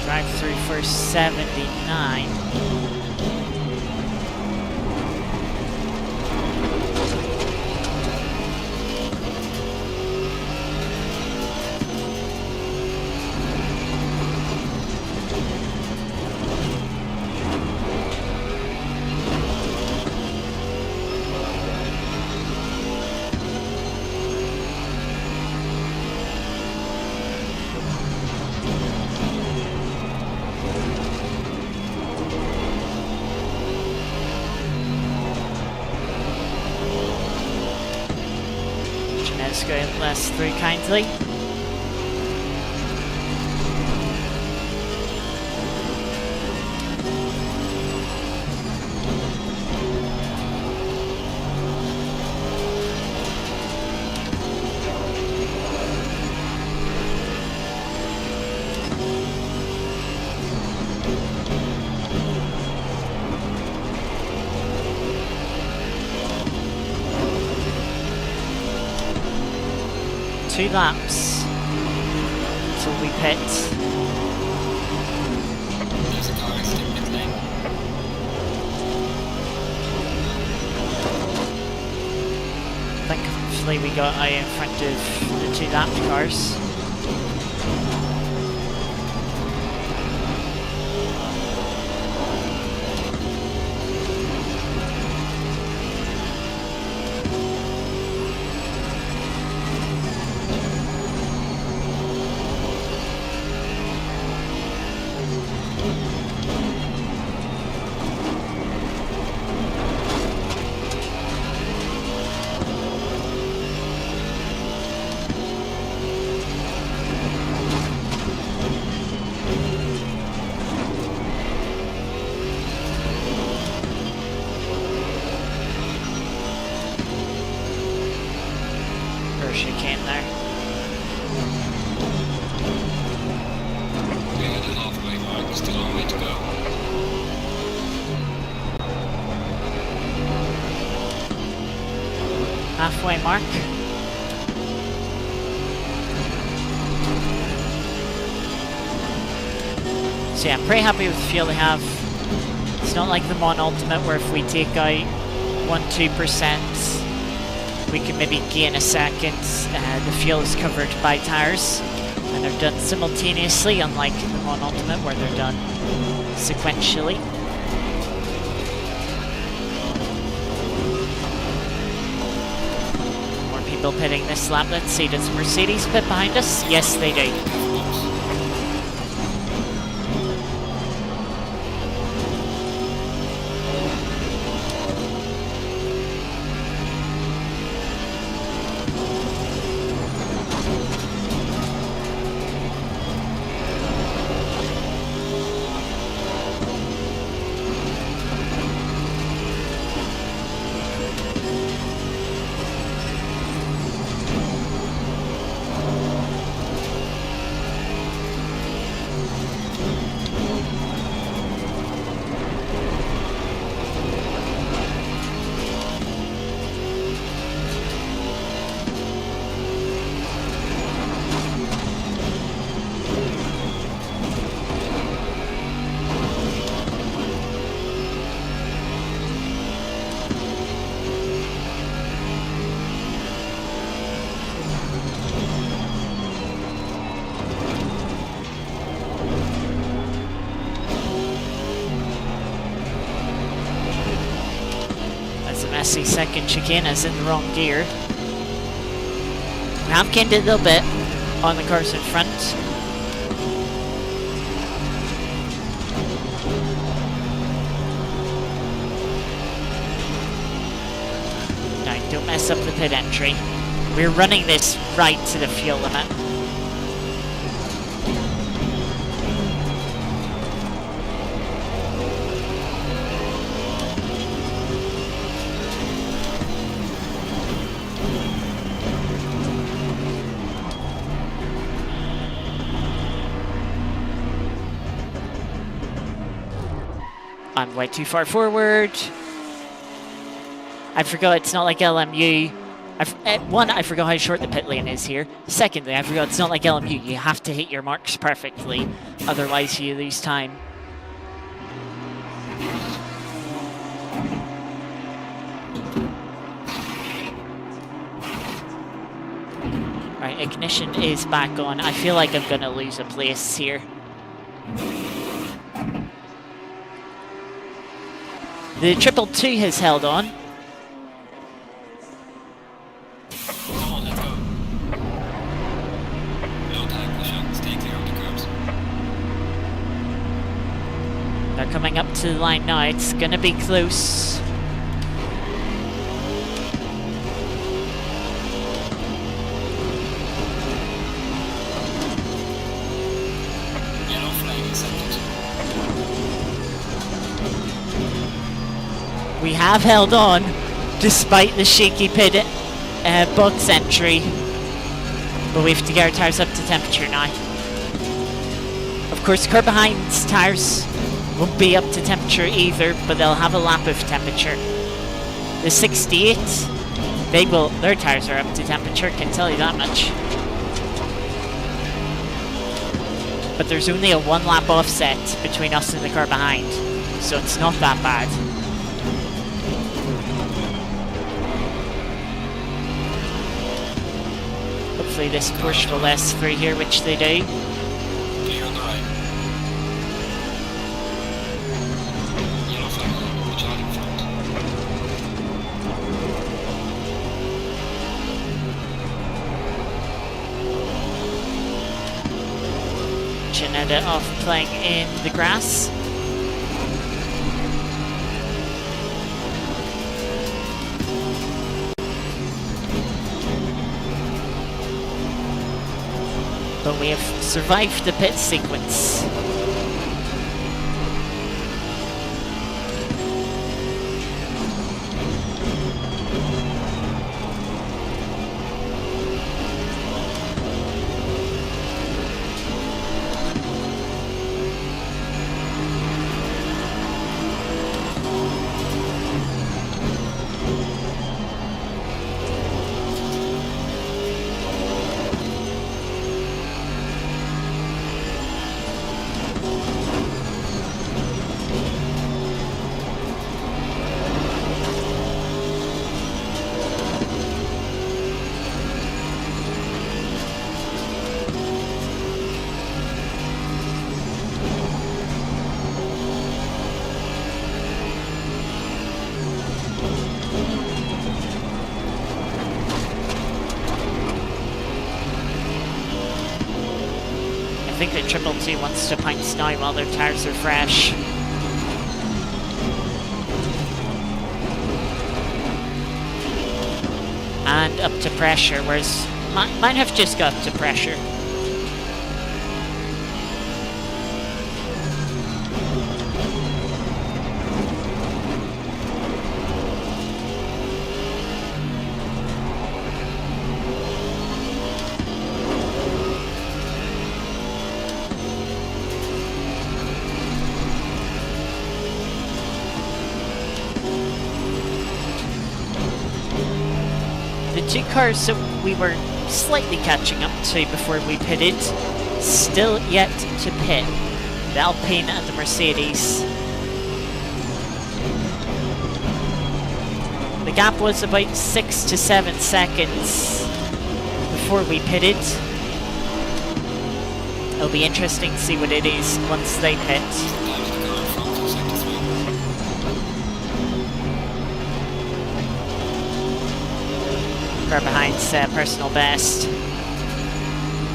Drive through for 79. Let's go less through kindly. Two laps until we pit.
There's a car in pit lane.
Thankfully we got out in front of the two lapped cars. Chicane there.
We're at the halfway mark, still a long way to go.
halfway mark. So yeah, I'm pretty happy with the fuel they have. It's not like the Mon Ultimate where if we take out 1-2%, we can maybe gain a second. The fuel is covered by tyres, and they're done simultaneously, unlike the Mon Ultimate where they're done sequentially. More people pitting this lap. Let's see, does Mercedes pit behind us? Yes, they do. Messy second chicane is in the wrong gear. We have gained it a little bit on the cars in front. Now, don't mess up the pit entry. We're running this right to the fuel limit. I'm way too far forward. I forgot it's not like LMU. One, I forgot how short the pit lane is here. Secondly, I forgot it's not like LMU. You have to hit your marks perfectly, otherwise you lose time. Right, ignition is back on. I feel like I'm gonna lose a place here. The 222 has held on.
Come on, let's go. No time, caution. Stay clear of the curbs.
They're coming up to the line now. It's gonna be close.
Yellow flag accepted.
We have held on despite the shaky pit box entry, but we have to get our tyres up to temperature now. Of course, car behind's tyres won't be up to temperature either, but they'll have a lap of temperature. The 68, their tyres are up to temperature, can tell you that much. But there's only a 1 lap offset between us and the car behind, so it's not that bad. Hopefully this Porsche will last through here, which they do.
Clear on the right. Yellow flag. Watch out in front.
Janetta off playing in the grass. But we have survived the pit sequence. think the 222 wants to pints now while their tyres are fresh. And up to pressure, whereas mine have just got up to pressure. The two cars that we were slightly catching up to before we pitted, still yet to pit. The Alpine and the Mercedes. The gap was about 6 to 7 seconds before we pitted. It'll be interesting to see what it is once they pit. Car behind's personal best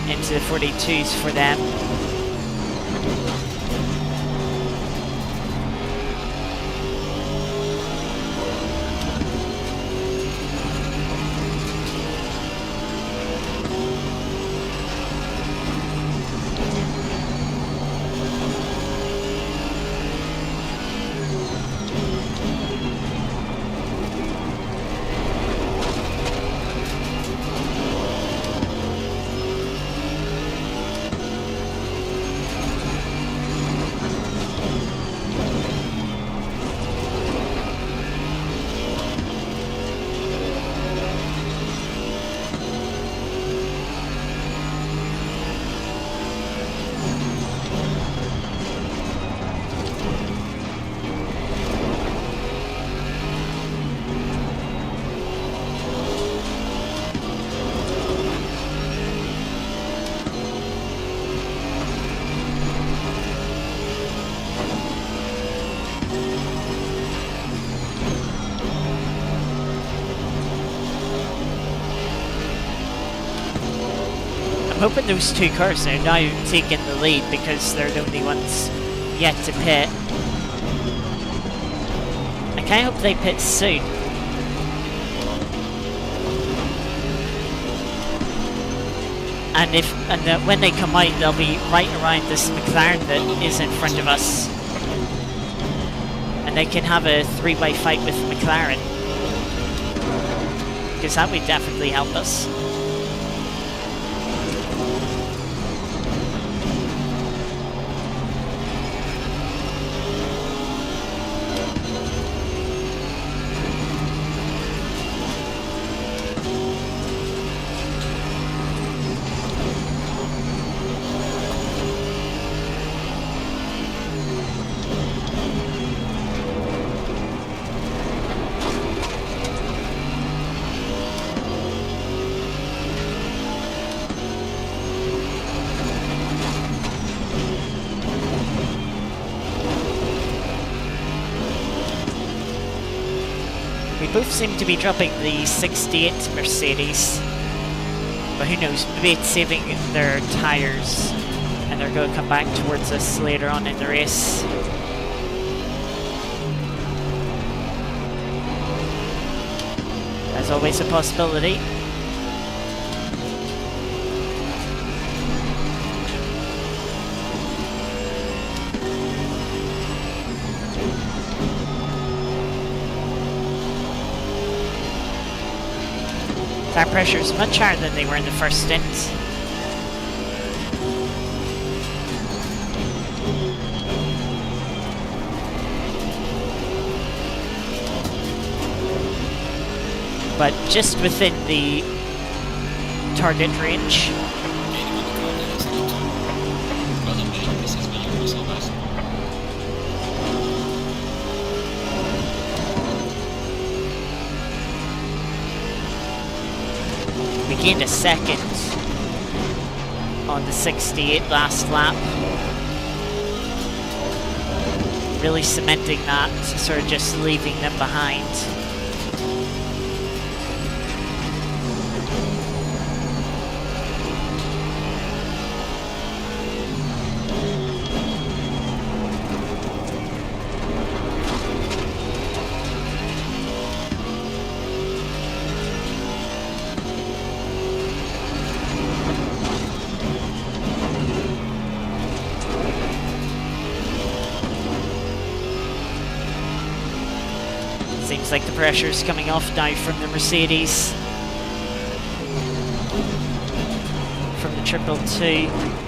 into the 42s for them. I'm hoping those two cars are now taking the lead because they're the only ones yet to pit. I kind of hope they pit soon. And when they come out, they'll be right around this McLaren that is in front of us. And they can have a 3-way fight with McLaren. Because that would definitely help us. We both seem to be dropping the 68 Mercedes, but who knows, maybe it's saving their tyres and they're going to come back towards us later on in the race. There's always a possibility. Tire pressure is much higher than they were in the first stint. But just within the target range. We gained a second on the 68 last lap. Really cementing that, sort of just leaving them behind. like the pressure's coming off now from the Mercedes. From the 222.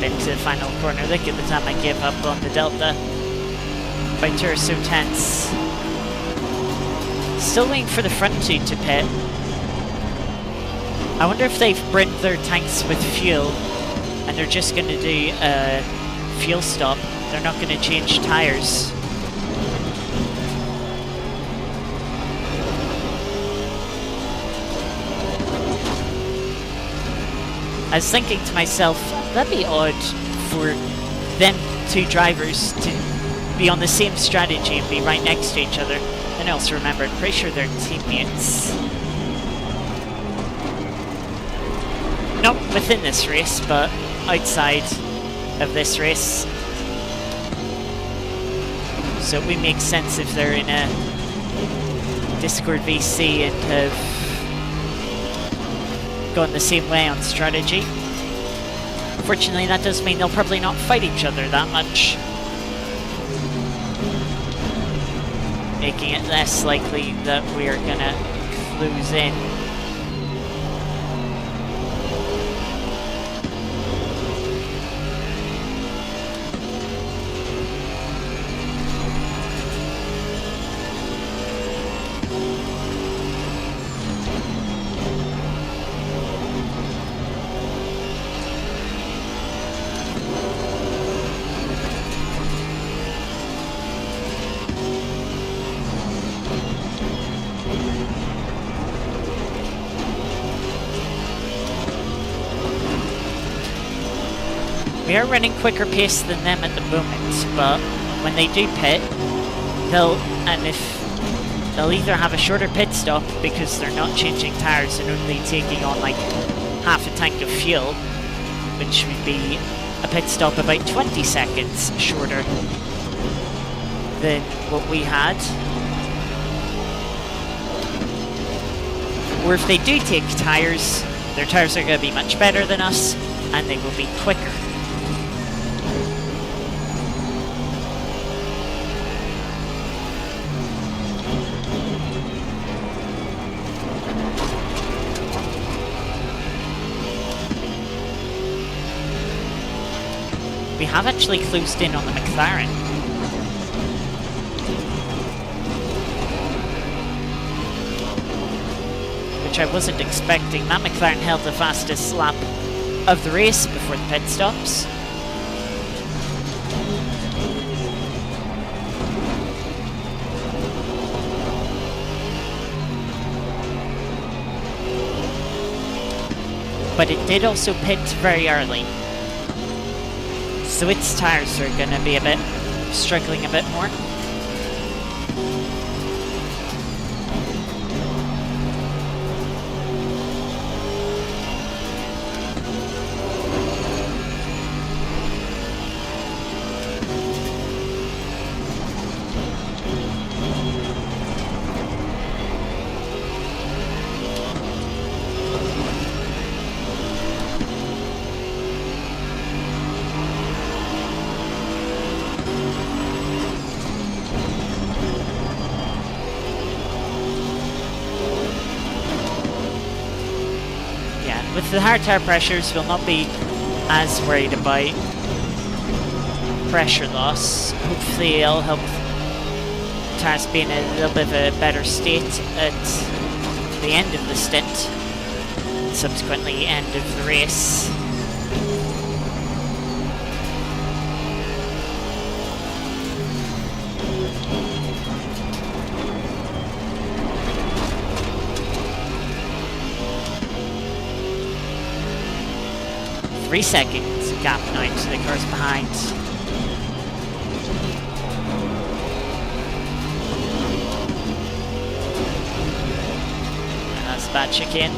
Into the final corner. Look at the time I gave up on the Delta. My two are so tense. Still waiting for the front two to pit. I wonder if they've brinked their tanks with fuel and they're just going to do a fuel stop. They're not going to change tyres. I was thinking to myself, that'd be odd for them two drivers to be on the same strategy and be right next to each other. And I also remembered, pretty sure they're teammates. Not within this race, but outside of this race. So it would make sense if they're in a Discord VC and have gone the same way on strategy. Unfortunately, that does mean they'll probably not fight each other that much, making it less likely that we're gonna close in. We are running quicker pace than them at the moment, but when they do pit, they'll either have a shorter pit stop because they're not changing tyres and only taking on like half a tank of fuel, which would be a pit stop about 20 seconds shorter than what we had. Or if they do take tyres, their tyres are going to be much better than us and they will be quicker. We have actually closed in on the McLaren. Which I wasn't expecting. That McLaren held the fastest lap of the race before the pit stops. But it did also pit very early. So its tyres are going to be struggling a bit more. With the hard tire pressures, we'll not be as worried about pressure loss. Hopefully it'll help tires be in a little bit of a better state at the end of the stint, subsequently end of the race. Seconds gap now to the cars behind. bad chicane.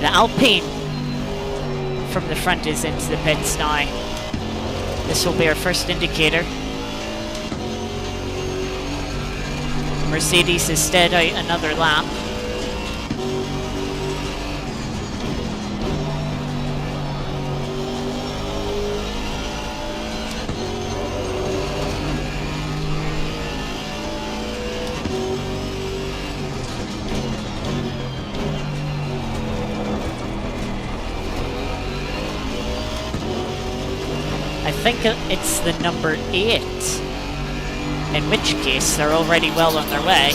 The Alpine from the front is into the pits now. This will be our first indicator. Mercedes has stayed out another lap. I think it's the number 8, in which case they're already well on their way,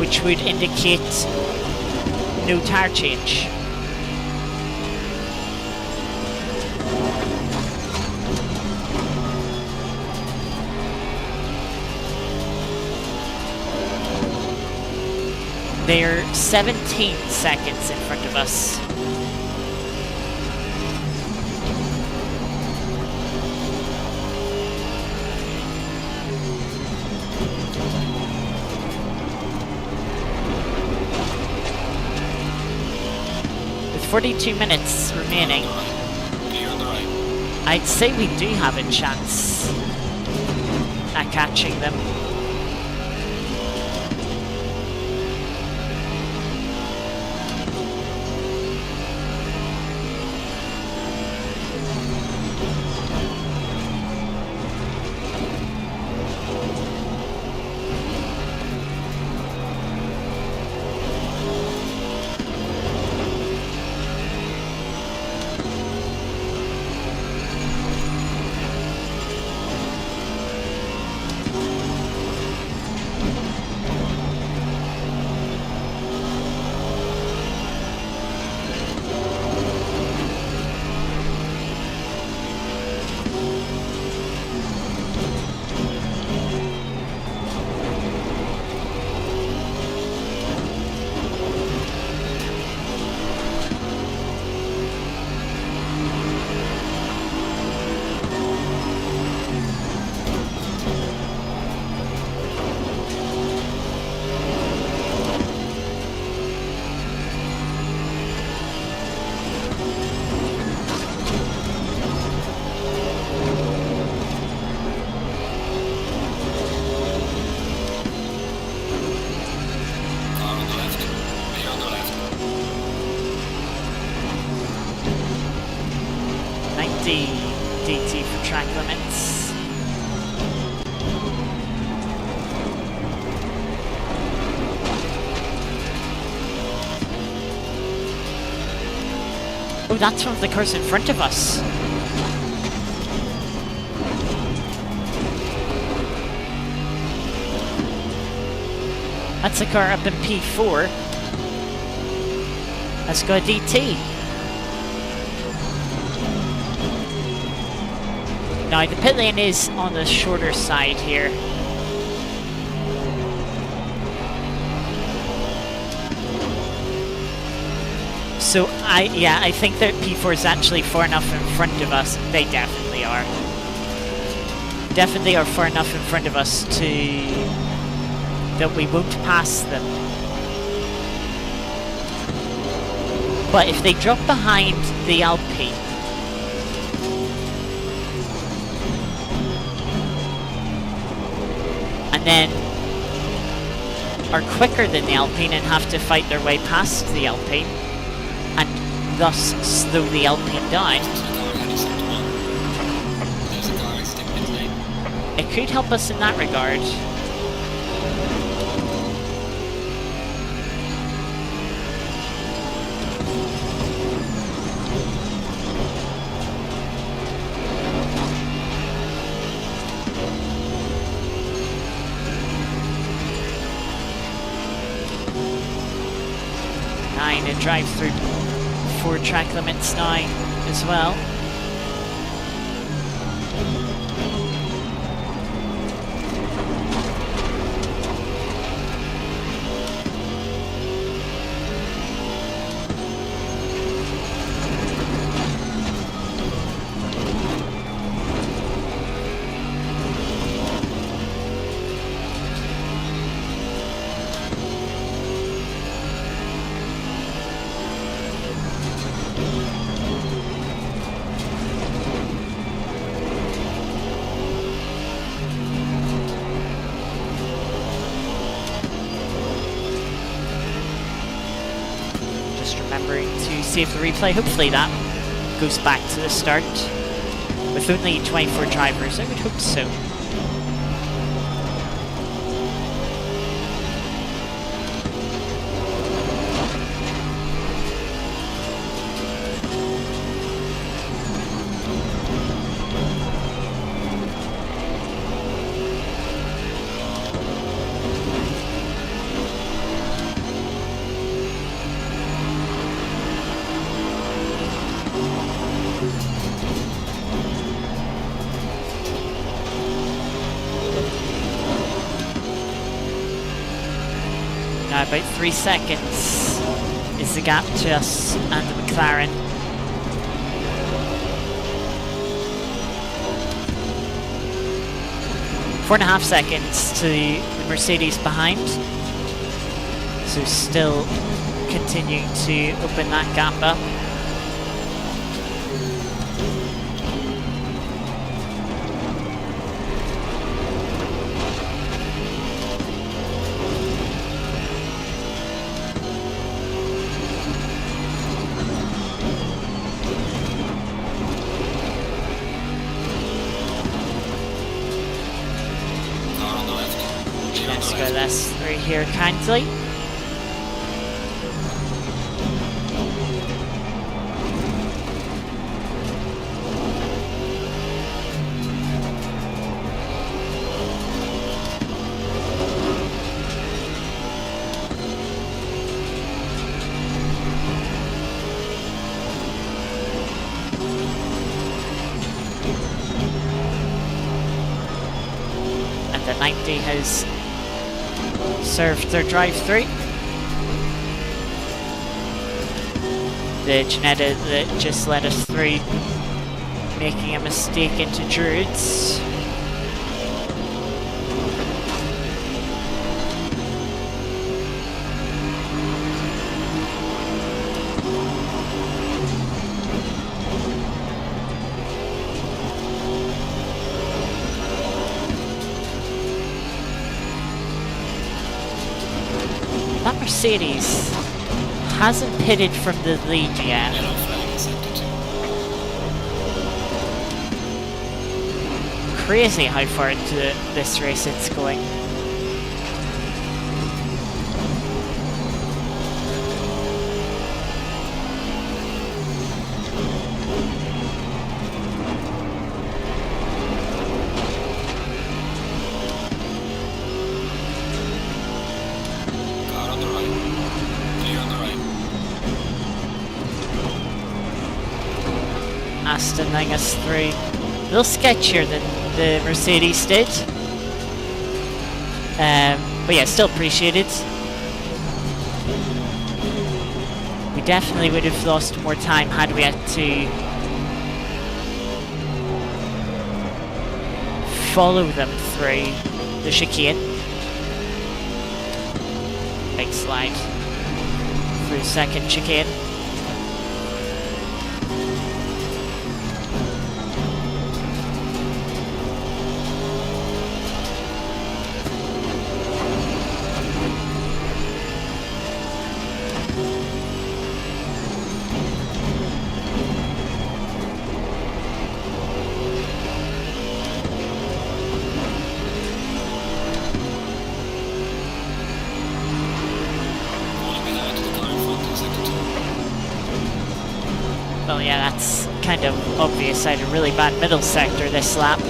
which would indicate no tire change. They're 17 seconds in front of us. With 42 minutes remaining, I'd say we do have a chance at catching them. DT for track limits. Oh, that's one of the cars in front of us. That's a car up in P4. Let's go DT. Now the pit lane is on the shorter side here. So I think that P4 is actually far enough in front of us. They definitely are. Definitely are far enough in front of us that we won't pass them. But if they drop behind the Alpine, and then are quicker than the Alpine and have to fight their way past the Alpine, and thus slow the Alpine down, it could help us in that regard. To drive through 4 track limits now as well. remembering to save the replay. Hopefully that goes back to the start. With only 24 drivers, I would hope so. Now about 3 seconds is the gap to us and the McLaren. Four and a half seconds to the Mercedes behind. So still continuing to open that gap up. Let's go this right here kindly. And the 90 has served their drive-through. The Janetta that just let us through, making a mistake into Druids. That Mercedes hasn't pitted from the lead yet. Crazy how far into this race it's going. Aston letting us through. A little sketchier than the Mercedes did. But yeah, still appreciated. We definitely would have lost more time had we had to follow them through the chicane. Big slide through second chicane. Well, yeah, that's kind of obvious. I had a really bad middle sector this lap.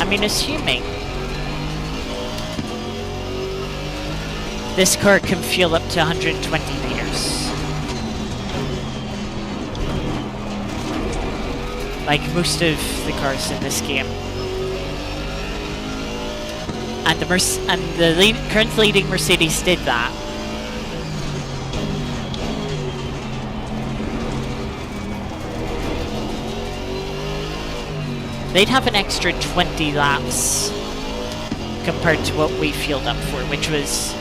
I mean, assuming this car can fuel up to 120 meters, like most of the cars in this game, and the current leading Mercedes did that. They'd have an extra 20 laps compared to what we fueled up for, which was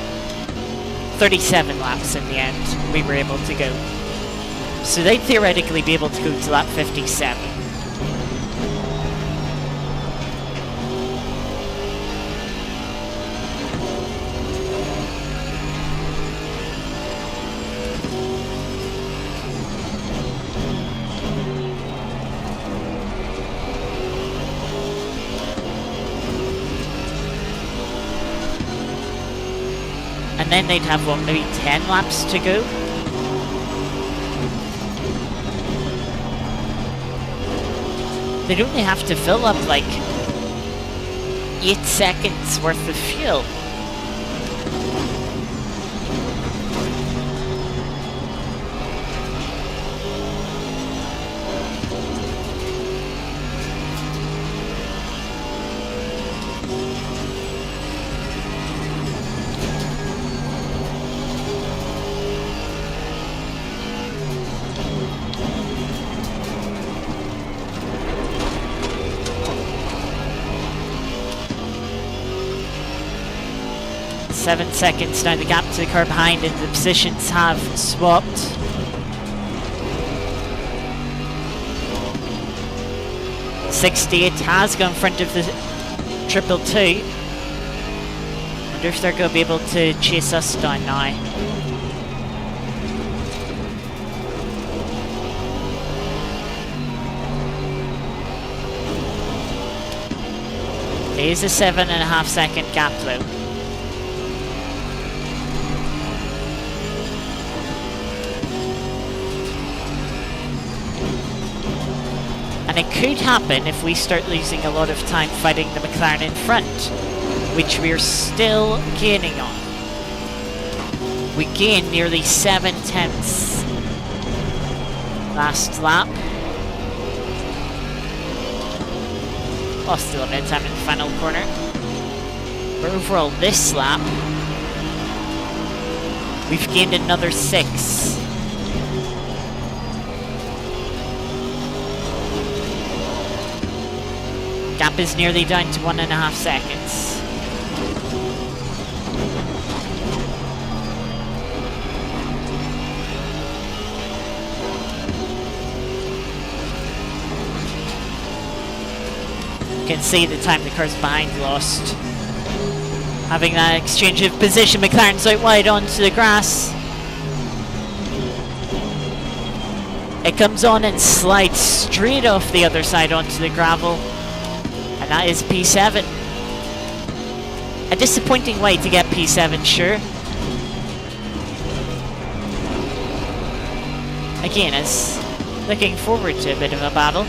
37 laps in the end we were able to go. So they'd theoretically be able to go to lap 57. And then they'd have, what, maybe 10 laps to go? They'd only have to fill up like 8 seconds worth of fuel. Seven seconds now, the gap to the car behind, and the positions have swapped. .68 has gone in front of the 222. Wonder if they're going to be able to chase us down now. It is a 7.5 second gap though. And it could happen if we start losing a lot of time fighting the McLaren in front, which we're still gaining on. We gained nearly 7/10 last lap. Lost a little bit of time in the final corner. But overall this lap, we've gained another 6. Gap is nearly down to 1.5 seconds. You can see the time the cars behind lost. Having that exchange of position, McLaren's out wide onto the grass. It comes on and slides straight off the other side onto the gravel. And that is P7. A disappointing way to get P7, sure. Again, it's looking forward to a bit of a battle.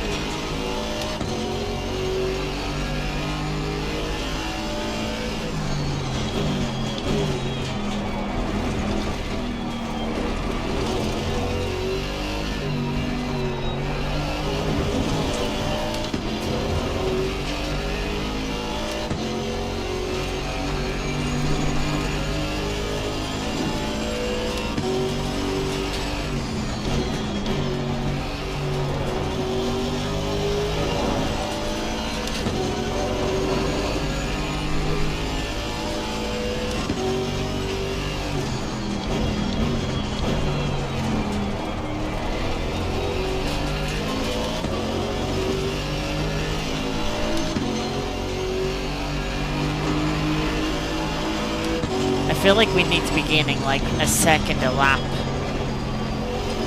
I feel like we need to be gaining like a second a lap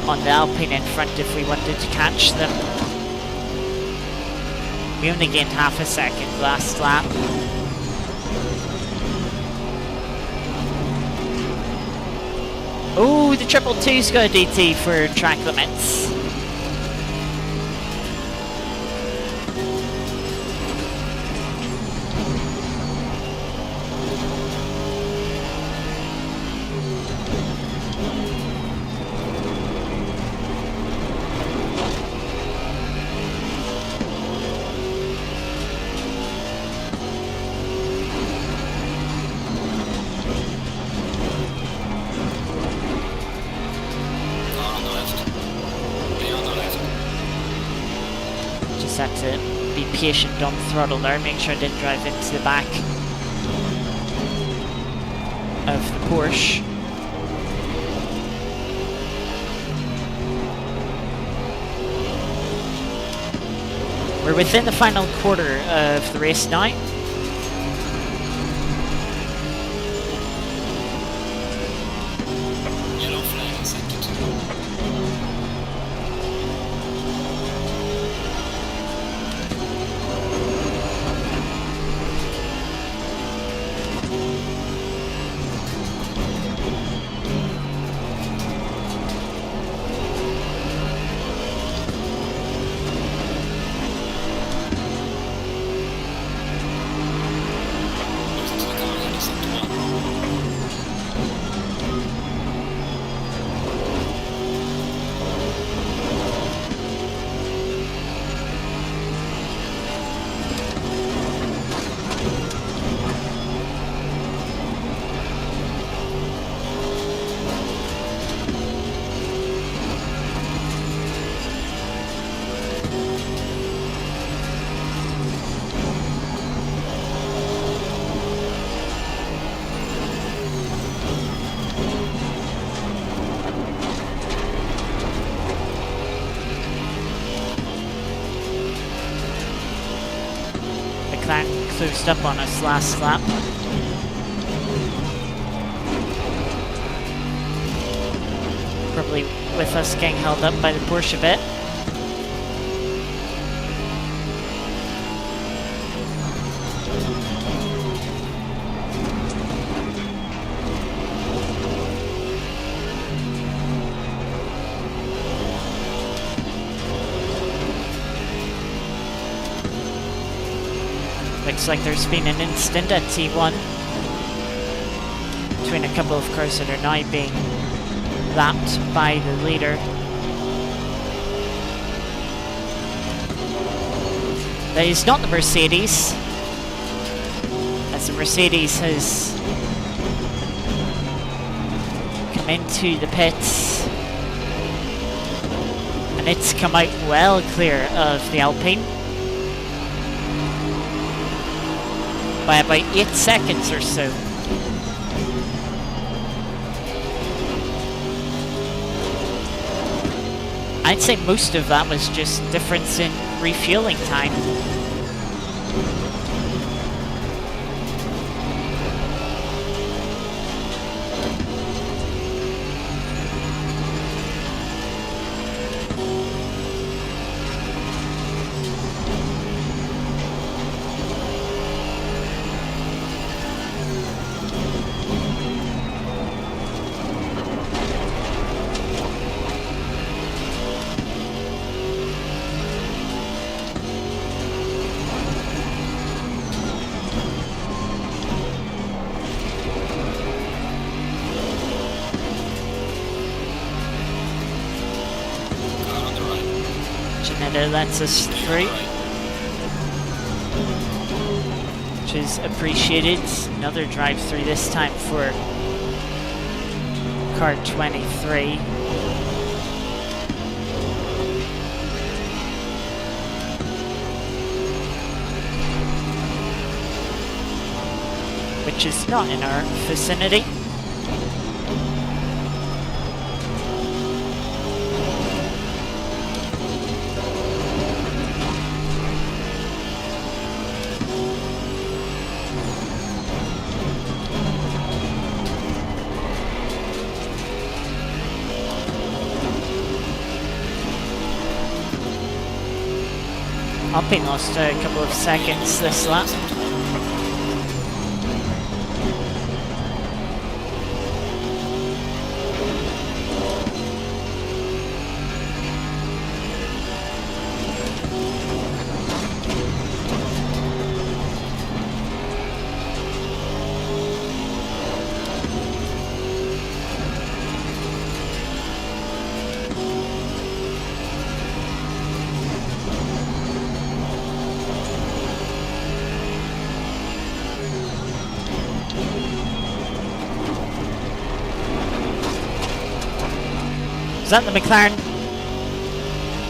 on the Alpine in front if we wanted to catch them. We only gained half a second last lap. Oh, the 222's got a DT for track limits. That's it. be patient on the throttle there, make sure I didn't drive into the back of the Porsche. We're within the final quarter of the race now.
Yellow flag is active.
McLaren closed up on us last lap. Probably with us getting held up by the Porsche a bit. Looks like there's been an incident at T1 between a couple of cars that are now being lapped by the leader. That is not the Mercedes, as the Mercedes has come into the pits and it's come out well clear of the Alpine by about 8 seconds or so. I'd say most of that was just difference in refueling time. Lets us through, which is appreciated. Another drive through this time for car 23. Which is not in our vicinity. Alpine lost a couple of seconds this lap. Is that the McLaren?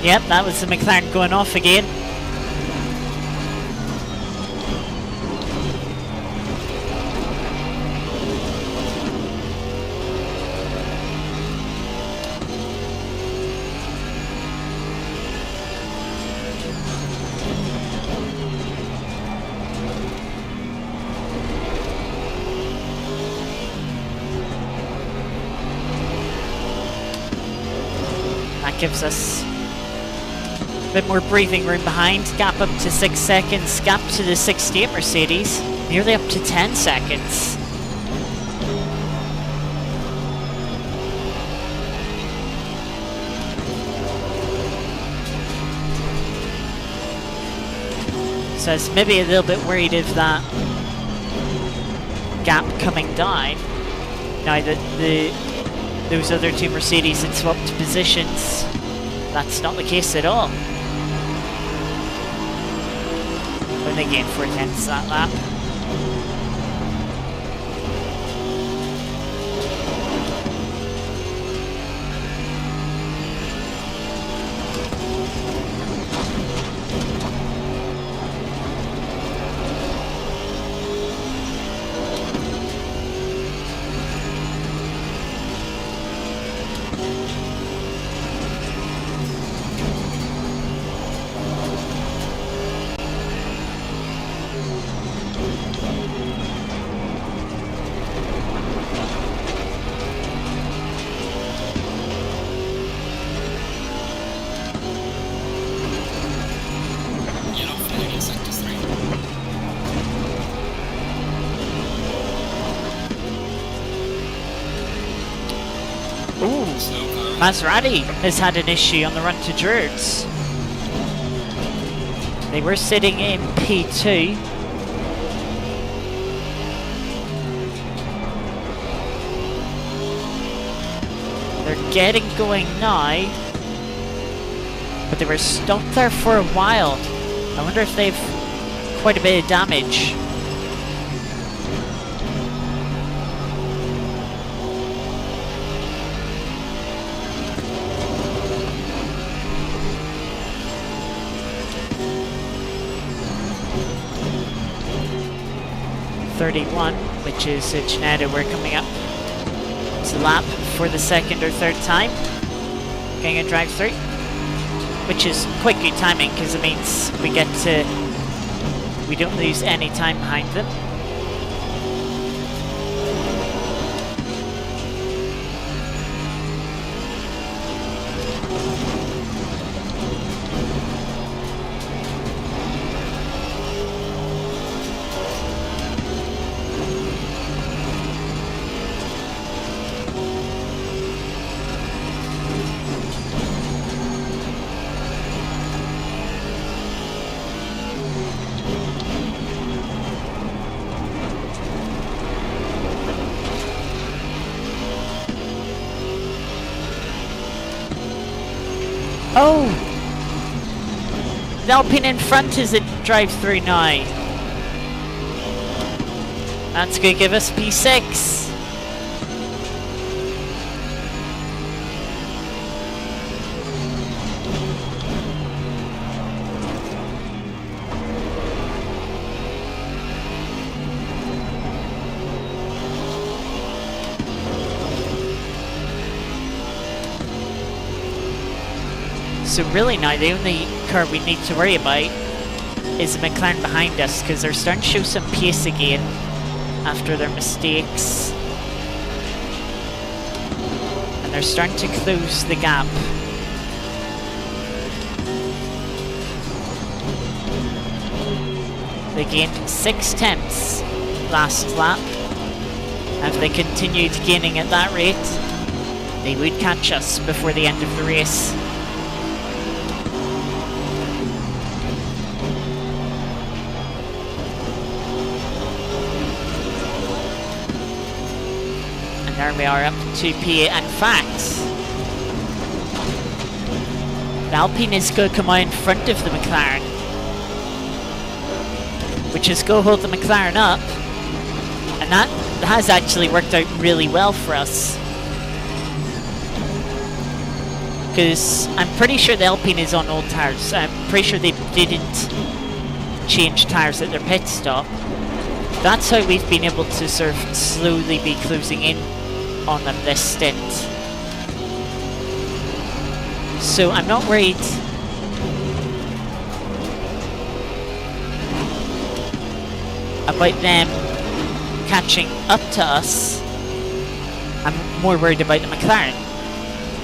Yep, that was the McLaren going off again. That gives us a bit more breathing room behind. Gap up to 6 seconds. Gap to the 68 Mercedes. Nearly up to 10 seconds. So I was maybe a little bit worried of that gap coming down. Now that those other two Mercedes had swapped positions, that's not the case at all. Only gained 4/10 that lap.
Yellow flag in sector 3.
Ooh,
Slow car.
Maserati has had an issue on the run to Druids. They were sitting in P2. They're getting going now, but they were stopped there for a while. I wonder if they've quite a bit of damage. .31, which is Ginetta. We're coming up to lap for the second or third time. Getting a drive through, which is quite good timing because it means we don't lose any time behind them. Oh! The Alpine in front is a drive-through now. That's going to give us P6. So really now the only car we need to worry about is the McLaren behind us, because they're starting to show some pace again after their mistakes. And they're starting to close the gap. They gained 6/10 last lap. If they continued gaining at that rate, they would catch us before the end of the race. There we are, up to P8. In fact, the Alpine is going to come out in front of the McLaren, which is going to hold the McLaren up, and that has actually worked out really well for us, because I'm pretty sure the Alpine is on old tyres. I'm pretty sure they didn't change tyres at their pit stop. That's how we've been able to sort of slowly be closing in on them this stint. So I'm not worried about them catching up to us. I'm more worried about the McLaren,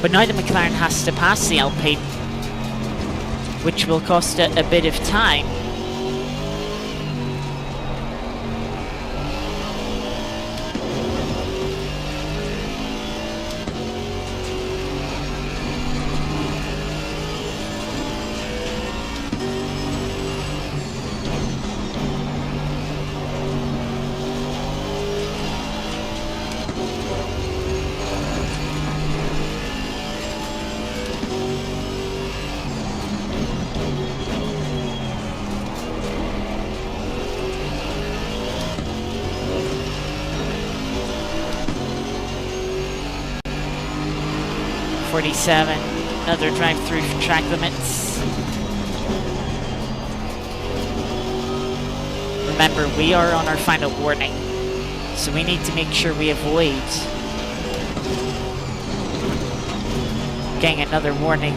But now the McLaren has to pass the Alpine, which will cost it a bit of time. Another drive through track limits. Remember, we are on our final warning, so we need to make sure we avoid getting another warning.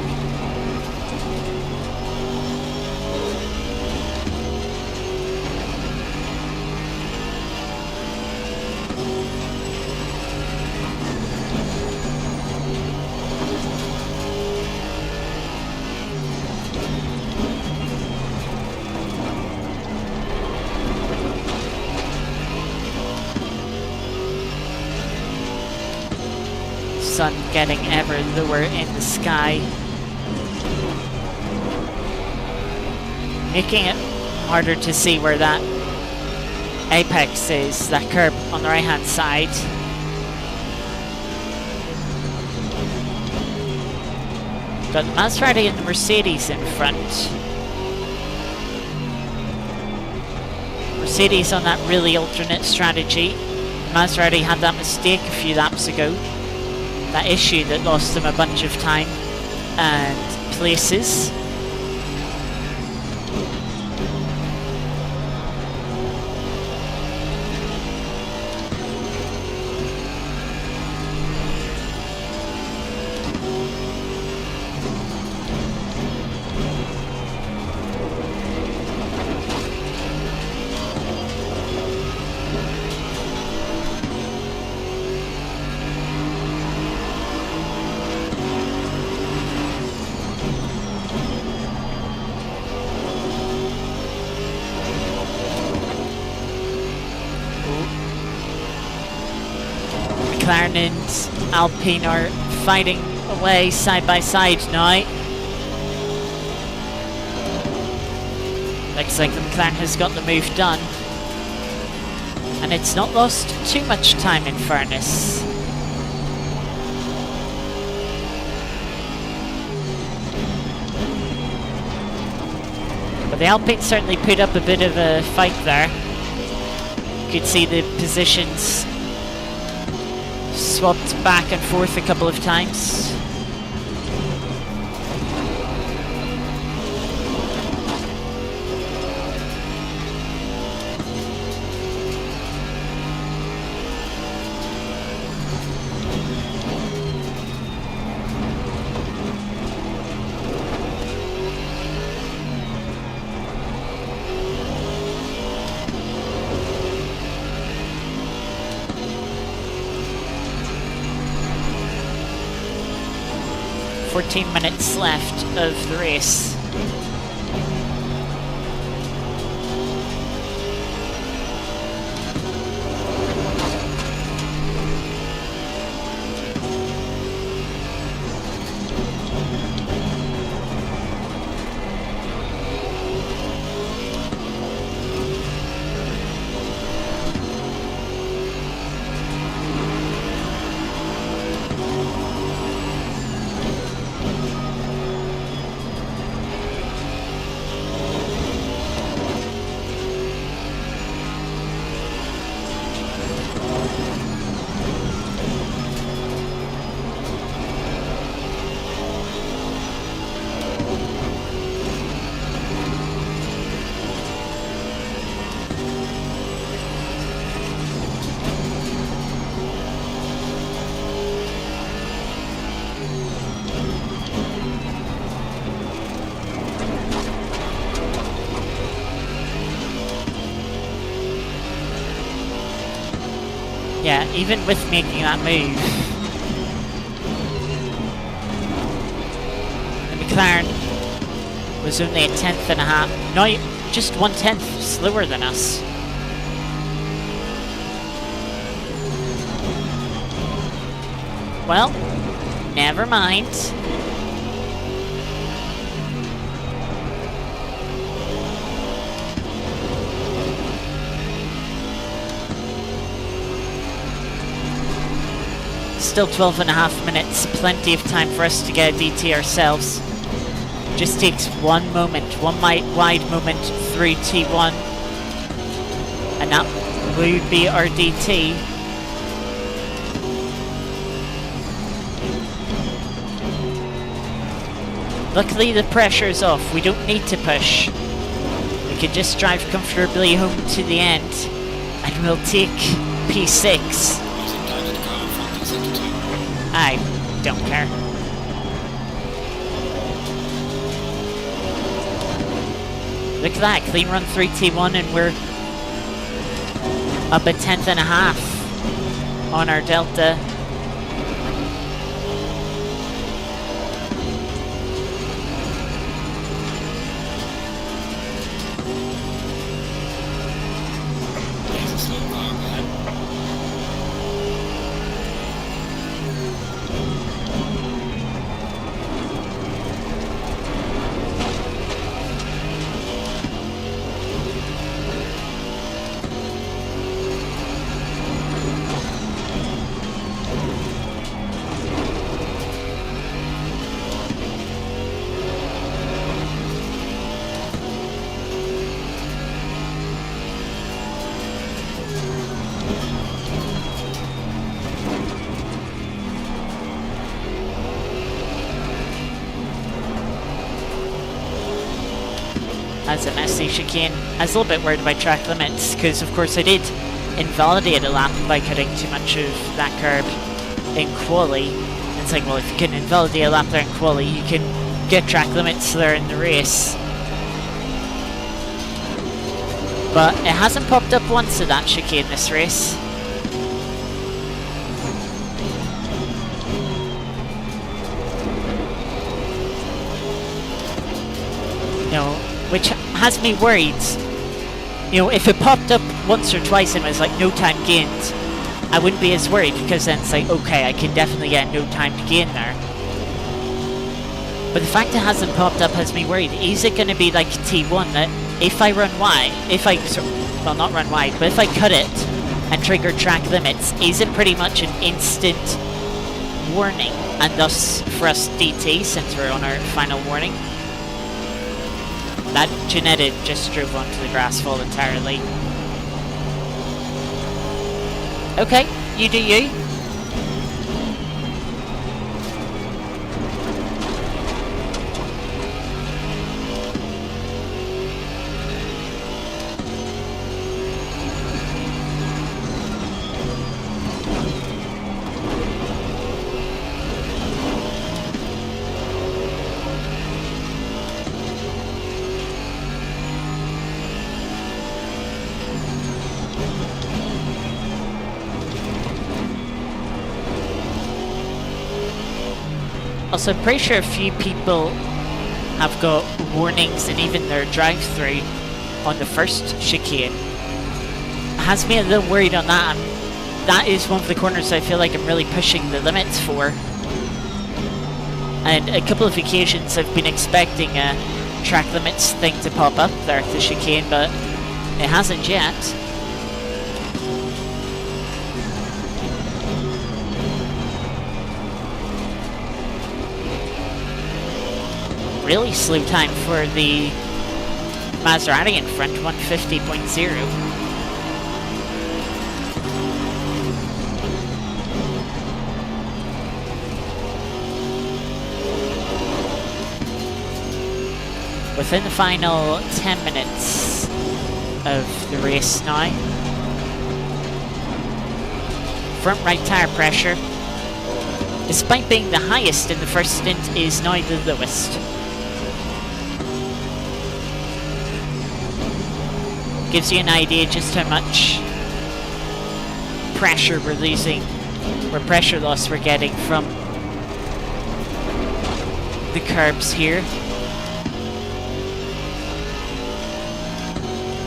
Sun getting ever lower in the sky, making it harder to see where that apex is, that curb on the right hand side. Got the Maserati and the Mercedes in front. Mercedes on that really alternate strategy. Maserati had that mistake a few laps ago. That issue that lost them a bunch of time and places. McLaren and Alpine are fighting away side by side now. Looks like the McLaren has got the move done. And it's not lost too much time in fairness. But the Alpine certainly put up a bit of a fight there. You could see the positions swapped back and forth a couple of times. Minutes left of the race. Yeah, even with making that move, McLaren was only a 10th and a half, no, just 1/10 slower than us. Well, never mind. Still 12 and a half minutes, plenty of time for us to get a DT ourselves. Just takes one moment, one wide moment through T1, and that would be our DT. Luckily the pressure's off, we don't need to push. We can just drive comfortably home to the end, and we'll take P6. I don't care. Look at that, clean run 3T1 and we're up a 10th and a half on our delta. That's a messy chicane. I was a little bit worried about track limits because of course I did invalidate a lap by cutting too much of that curb in quali. And it's like, well, if you can invalidate a lap there in quali, you can get track limits there in the race. But it hasn't popped up once of that chicane this race. No. Which has me worried. You know, if it popped up once or twice and it was like no time gained, I wouldn't be as worried because then it's like, okay, I can definitely get no time to gain there. But the fact it hasn't popped up has me worried. Is it going to be like T1 that if I run wide, well not run wide, but if I cut it and trigger track limits, is it pretty much an instant warning and thus for us DT since we're on our final warning? That Janetta just drove onto the grass voluntarily. Okay, you do you. Also, I'm pretty sure a few people have got warnings and even their drive-through on the first chicane. It has me a little worried on that. That is one of the corners I feel like I'm really pushing the limits for. And a couple of occasions I've been expecting a track limits thing to pop up there at the chicane, but it hasn't yet. Really slow time for the Maserati in front, 150.0. Within the final 10 minutes of the race now. Front right tyre pressure, despite being the highest in the first stint, is now the lowest. Gives you an idea just how much pressure we're losing, or pressure loss we're getting from the curbs here.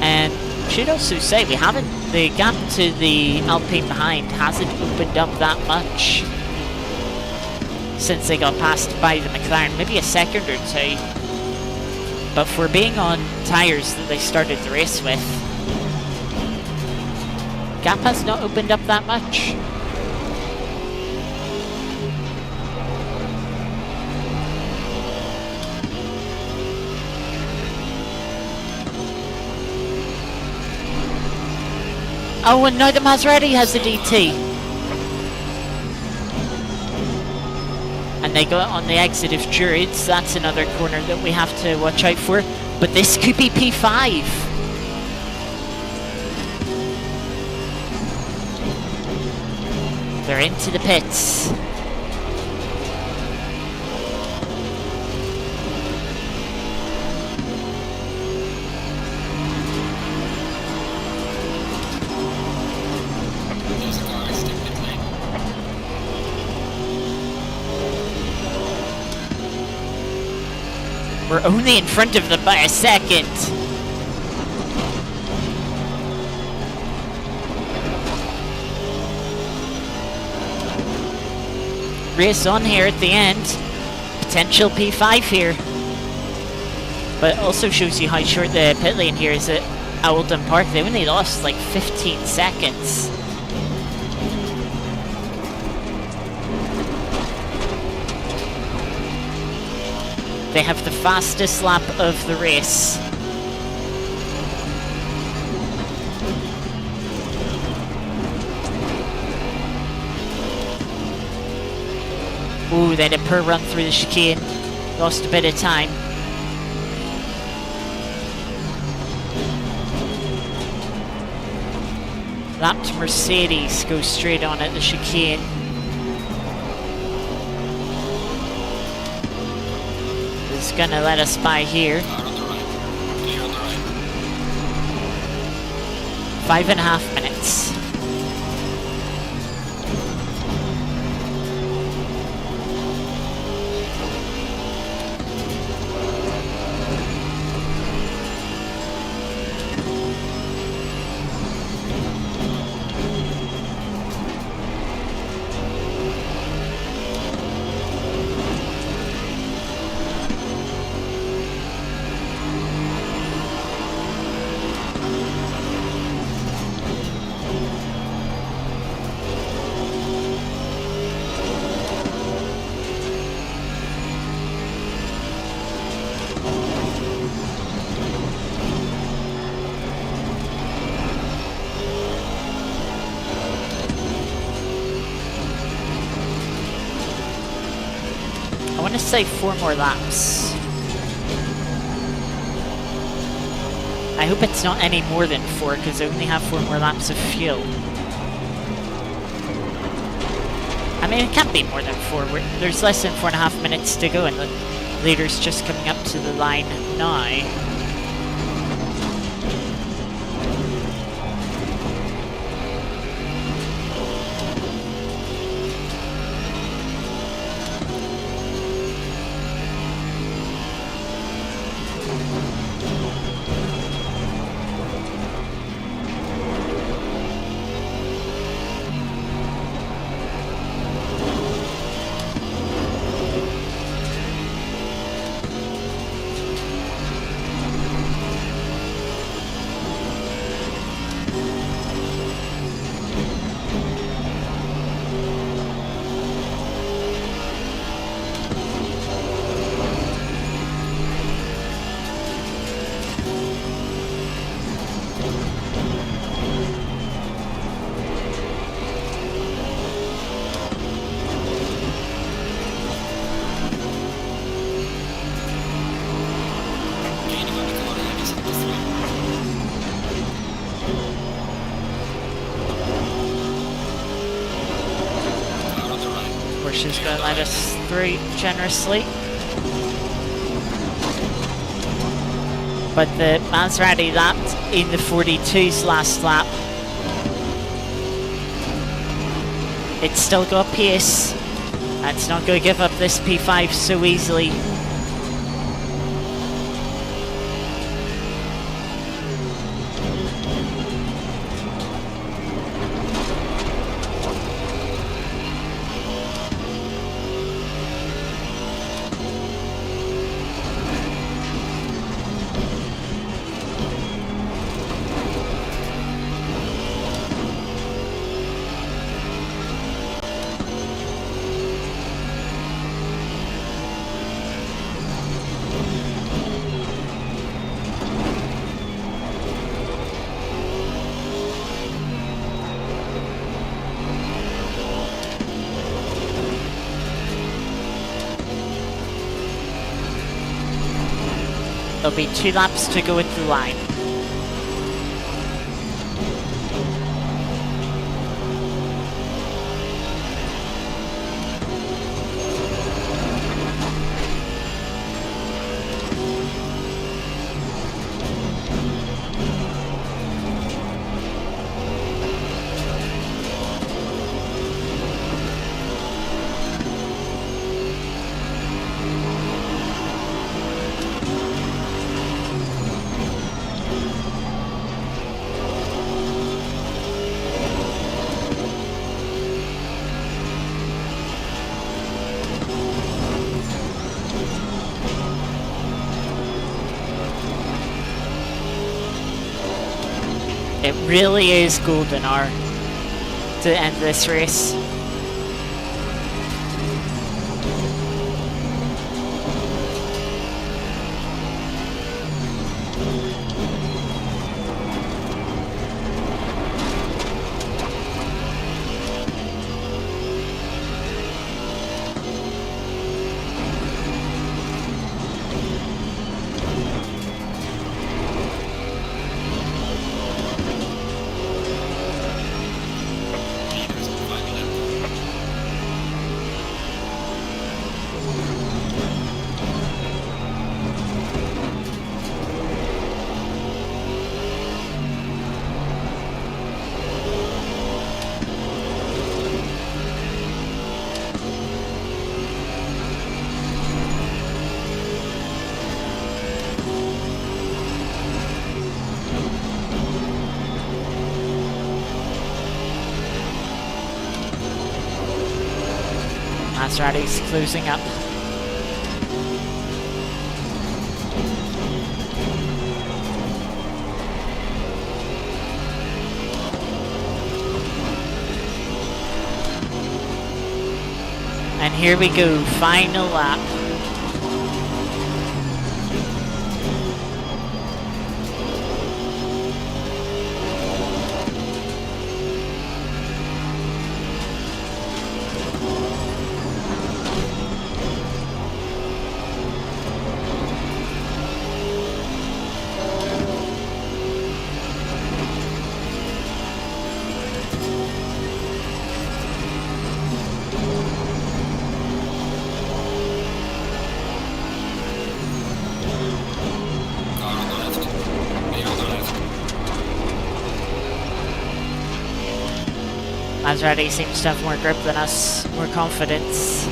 And should also say the gap to the Alpine behind hasn't opened up that much since they got passed by the McLaren, maybe a second or two. But for being on tyres that they started the race with, gap has not opened up that much. Oh, and now the Maserati has a DT. And they got on the exit of Druids. That's another corner that we have to watch out for. But this could be P5. They're into the pits.
There's a car in the pit lane.
We're only in front of them by a second. Race on here at the end. Potential P5 here. But it also shows you how short the pit lane here is at Oulton Park. They only lost like 15 seconds. They have the fastest lap of the race. Ooh, they had a poor run through the chicane. Lost a bit of time. Lapped Mercedes goes straight on at the chicane. Is gonna let us by here.
Car on the right. Clear on the right.
5.5 minutes. I want to say 4 more laps. I hope it's not any more than 4 because I only have 4 more laps of fuel. I mean, it can't be more than 4. There's less than 4.5 minutes to go and the leader's just coming up to the line now.
Gaining on the corner and is at the 3. Car on the right.
Porsche's going to let us through generously. But the Maserati lapped in the 42's last lap. It's still got pace. And it's not going to give up this P5 so easily. There'll be 2 laps to go at the line. It really is golden hour to end this race.
Leaders in 5 minutes.
Maserati's closing up. And here we go, final lap.
Car on the left. Me on the left.
Maserati seems to have more grip than us, more confidence.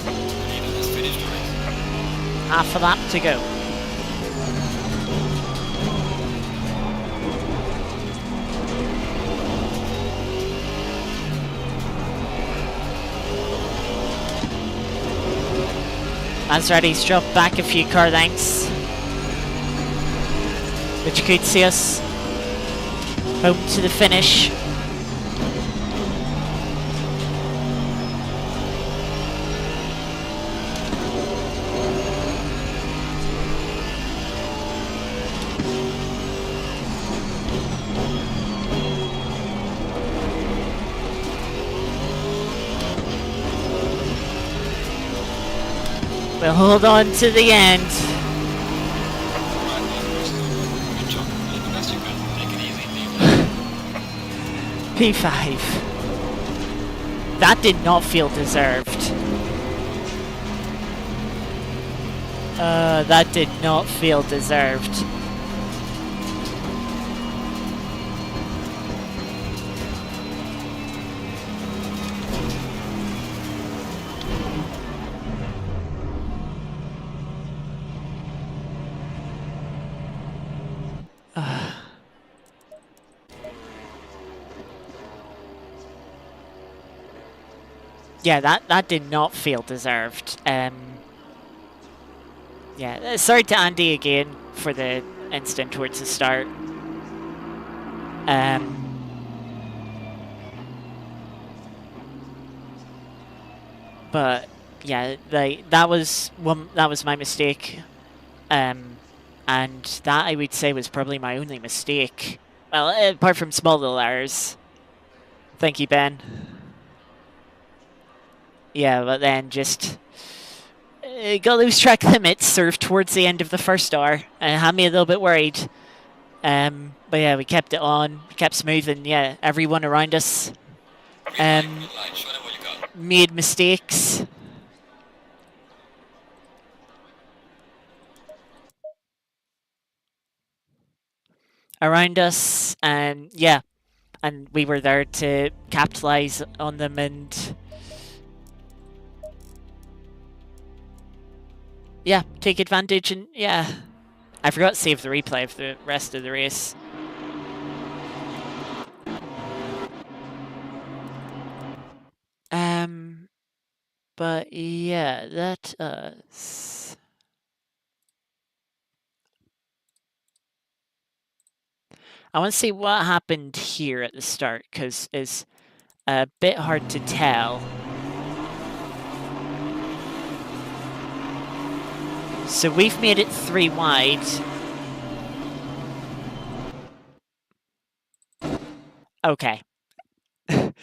The leader has finished the race.
Half a lap to go. Maserati's dropped back a few car lengths, which could see us home to the finish. We'll hold on to the end.
Right, the race is over. Good job. Do the best you can. Take it easy.
P5. That did not feel deserved. That did not feel deserved. Yeah, that did not feel deserved. Yeah, sorry to Andy again for the incident towards the start. But yeah, that was my mistake, and that I would say was probably my only mistake. Well, apart from small little errors. Thank you, Ben. Yeah, but then just got those track limits served towards the end of the first hour and had me a little bit worried. But yeah, we kept it on, kept smooth, and yeah, everyone around us
Green light, show them what you got.
made mistakes. Around us, and yeah, and we were there to capitalize on them and yeah, take advantage. And yeah, I forgot to save the replay of the rest of the race. But yeah, that I want to see what happened here at the start, because it's a bit hard to tell. So we've made it 3 wide. Okay. Okay,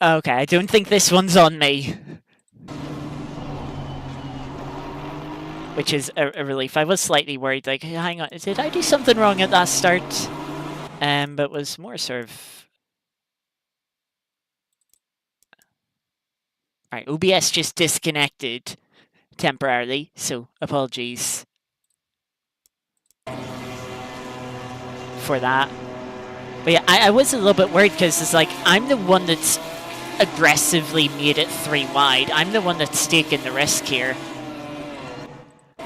I don't think this one's on me. Which is a relief. I was slightly worried, like, hang on, did I do something wrong at that start? But was more sort of... Alright, OBS just disconnected temporarily, so apologies for that. But yeah, I was a little bit worried because it's like, I'm the one that's aggressively made it 3 wide. I'm the one that's taken the risk here.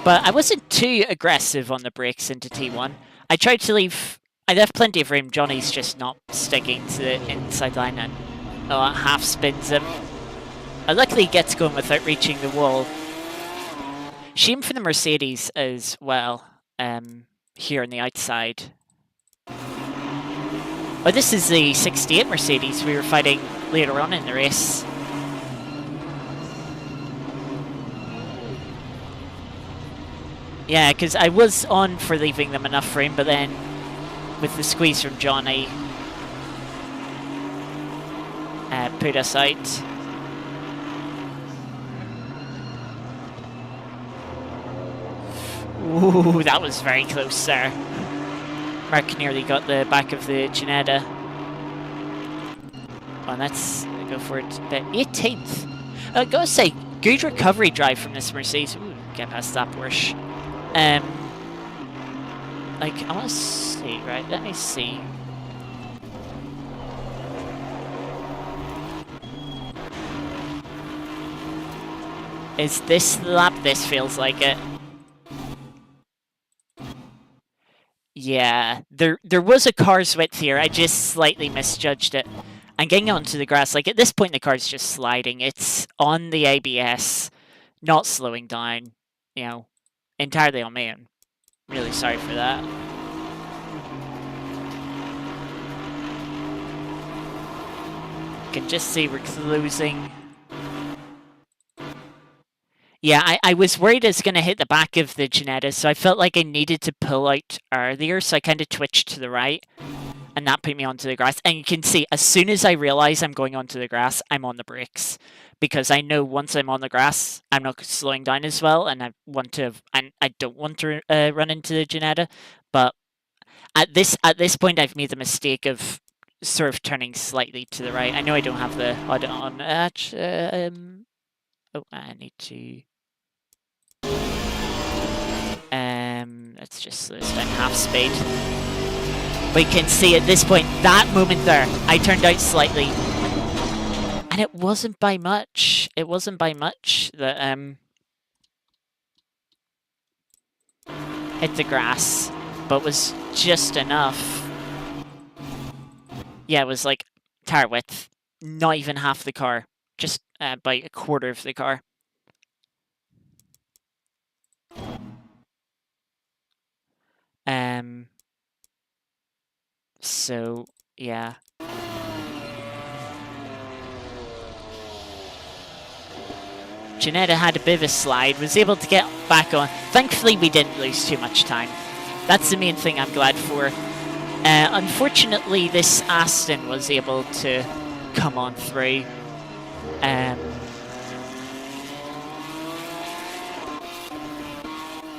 But I wasn't too aggressive on the brakes into T1. I tried to leave... I left plenty of room. Johnny's just not sticking to the inside line and half spins him. Luckily he gets going without reaching the wall. Shame for the Mercedes as well, here on the outside. Oh, this is the 68 Mercedes we were fighting later on in the race. Yeah, because I was on for leaving them enough room, but then with the squeeze from Johnny, put us out. Ooh, that was very close there. Mark nearly got the back of the Ginetta. Oh, let's go for it. But 18th. I gotta say, good recovery drive from this Mercedes. Ooh, get past that Porsche. Like, I want to see, right? Let me see. Is this the lap? This feels like it. Yeah, there was a car's width here. I just slightly misjudged it. I'm getting onto the grass. Like, at this point, the car's just sliding. It's on the ABS, not slowing down. You know, entirely on me. I'm really sorry for that. Can just see we're closing. Yeah, I was worried it's going to hit the back of the Ginetta, so I felt like I needed to pull out earlier, so I kind of twitched to the right, and that put me onto the grass. And you can see, as soon as I realize I'm going onto the grass, I'm on the brakes, because I know once I'm on the grass, I'm not slowing down as well, and I don't want to run into the Ginetta. But at this point, I've made the mistake of sort of turning slightly to the right. I know I don't have the HUD on. Oh, I need to. Let's just slow this down half speed. We can see at this point, that moment there, I turned out slightly. And it wasn't by much. It wasn't by much that hit the grass, but was just enough. Yeah, it was like tire width, not even half the car, just by a quarter of the car. So yeah. Ginetta had a bit of a slide, was able to get back on. Thankfully, we didn't lose too much time. That's the main thing I'm glad for. Unfortunately, this Aston was able to come on through.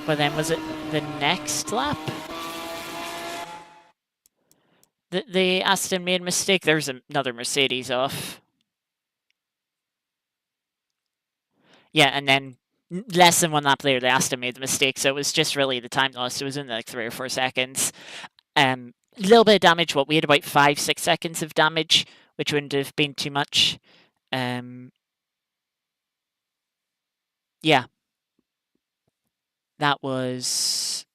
But then was it the next lap? The Aston made a mistake. There's another Mercedes off. Yeah, and then less than one lap later, the Aston made the mistake. So it was just really the time loss. It was in like 3 or 4 seconds. A little bit of damage. What we had about 5-6 seconds of damage, which wouldn't have been too much. Yeah, that was.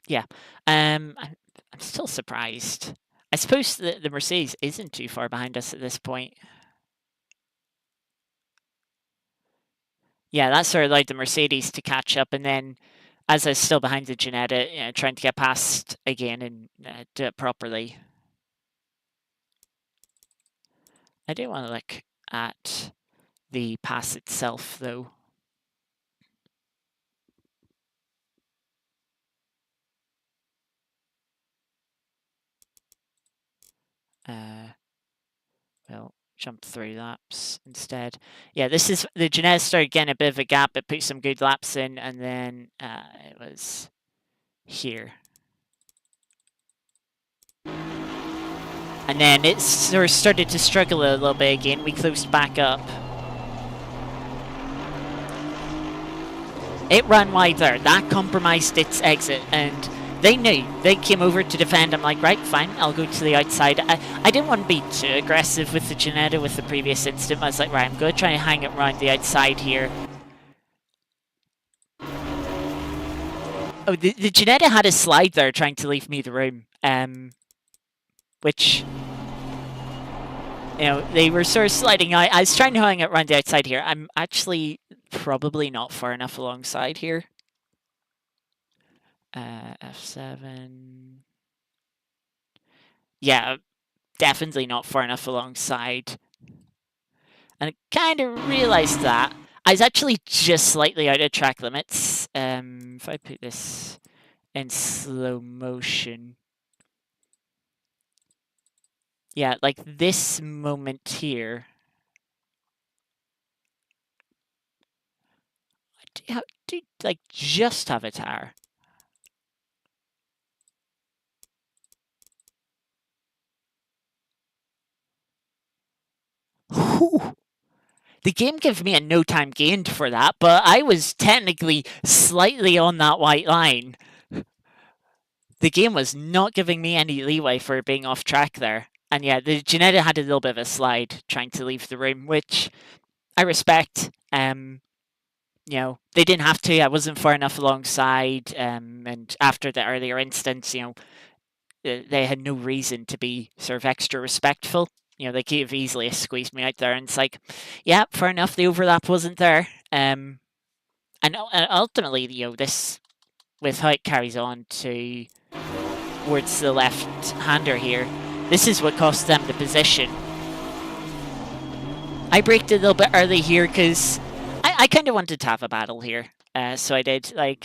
Yeah, I'm still surprised. I suppose the Mercedes isn't too far behind us at this point. Yeah, that sort of allowed the Mercedes to catch up, and then as I was still behind the Ginetta, trying to get past again and do it properly. I do want to look at the pass itself, though. Well, jump 3 laps instead. Yeah, this is the Ginetta started getting a bit of a gap. It put some good laps in, and then it was here. And then it sort of started to struggle a little bit again. We closed back up. It ran wide there. That compromised its exit, and they knew. They came over to defend. I'm like, right, fine, I'll go to the outside. I didn't want to be too aggressive with the Ginetta with the previous incident. I was like, right, I'm going to try and hang it around the outside here. Oh, the Ginetta had a slide there trying to leave me the room, which, they were sort of sliding out. I was trying to hang it around the outside here. I'm actually probably not far enough alongside here. F7. Yeah, definitely not far enough alongside. And I kind of realized that. I was actually just slightly out of track limits. If I put this in slow motion. Yeah, like this moment here. I do like just have a tire. Whew. The game gave me a no time gained for that, but I was technically slightly on that white line. The game was not giving me any leeway for being off track there. And yeah, the Ginetta had a little bit of a slide trying to leave the room, which I respect. They didn't have to. I wasn't far enough alongside. And after the earlier instance, they had no reason to be sort of extra respectful. They could have easily squeezed me out there. And it's like, yeah, fair enough. The overlap wasn't there. And ultimately, this, with how it carries on towards the left-hander here, this is what cost them the position. I braked a little bit early here because I kind of wanted to have a battle here. So I did. I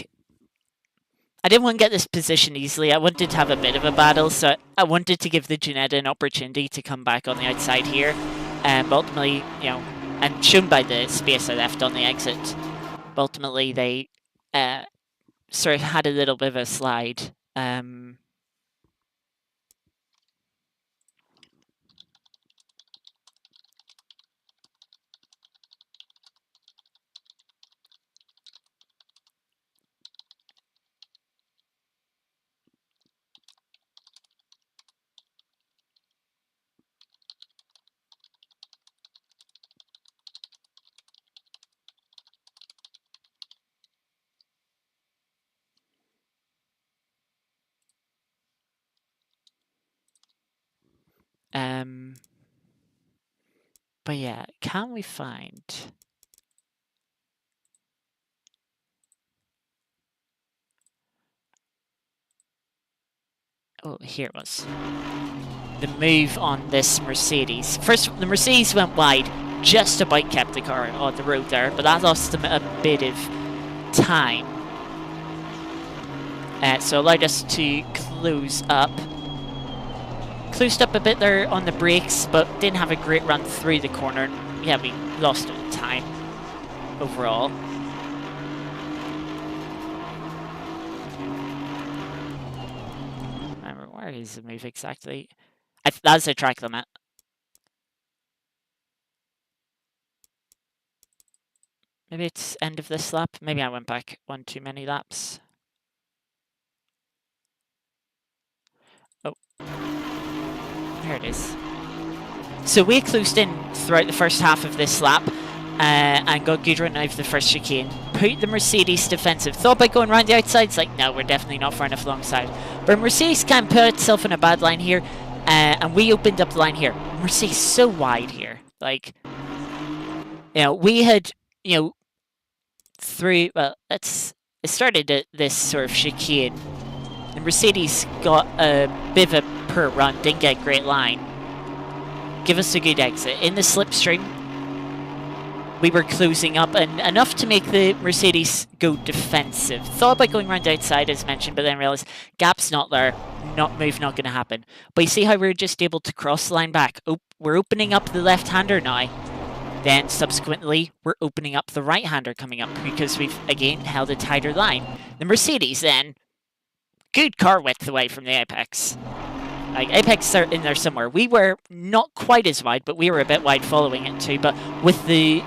didn't want to get this position easily. I wanted to have a bit of a battle, so I wanted to give the Ginetta an opportunity to come back on the outside here. But ultimately, and shown by the space I left on the exit, but ultimately they sort of had a little bit of a slide. But yeah, can we find... Oh, here it was. The move on this Mercedes. First, the Mercedes went wide, just about kept the car on the road there, but that lost them a bit of time. So allowed us to close closed up a bit there on the brakes, but didn't have a great run through the corner. Yeah, we lost a bit of time overall. Remember, where is the move exactly? That's a track limit. Maybe it's end of this lap. Maybe I went back one too many laps. Oh, there it is. So we closed in throughout the first half of this lap and got good run out of the first chicane. Put the Mercedes defensive. Thought by going around the outside, it's like, no, we're definitely not far enough alongside. But Mercedes can't put itself in a bad line here, and we opened up the line here. Mercedes so wide here. Like, you know, we had, you know, it started at this sort of chicane. And Mercedes got a bit of a poor run, didn't get a great line. Give us a good exit. In the slipstream, we were closing up and enough to make the Mercedes go defensive. Thought about going around outside as mentioned, but then realized gap's not there, not going to happen. But you see how we're just able to cross the line back. We're opening up the left-hander now. Then subsequently, we're opening up the right-hander coming up because we've again held a tighter line. The Mercedes then, good car width away from the apex. Like, apex are in there somewhere. We were not quite as wide, but we were a bit wide following it too. But with the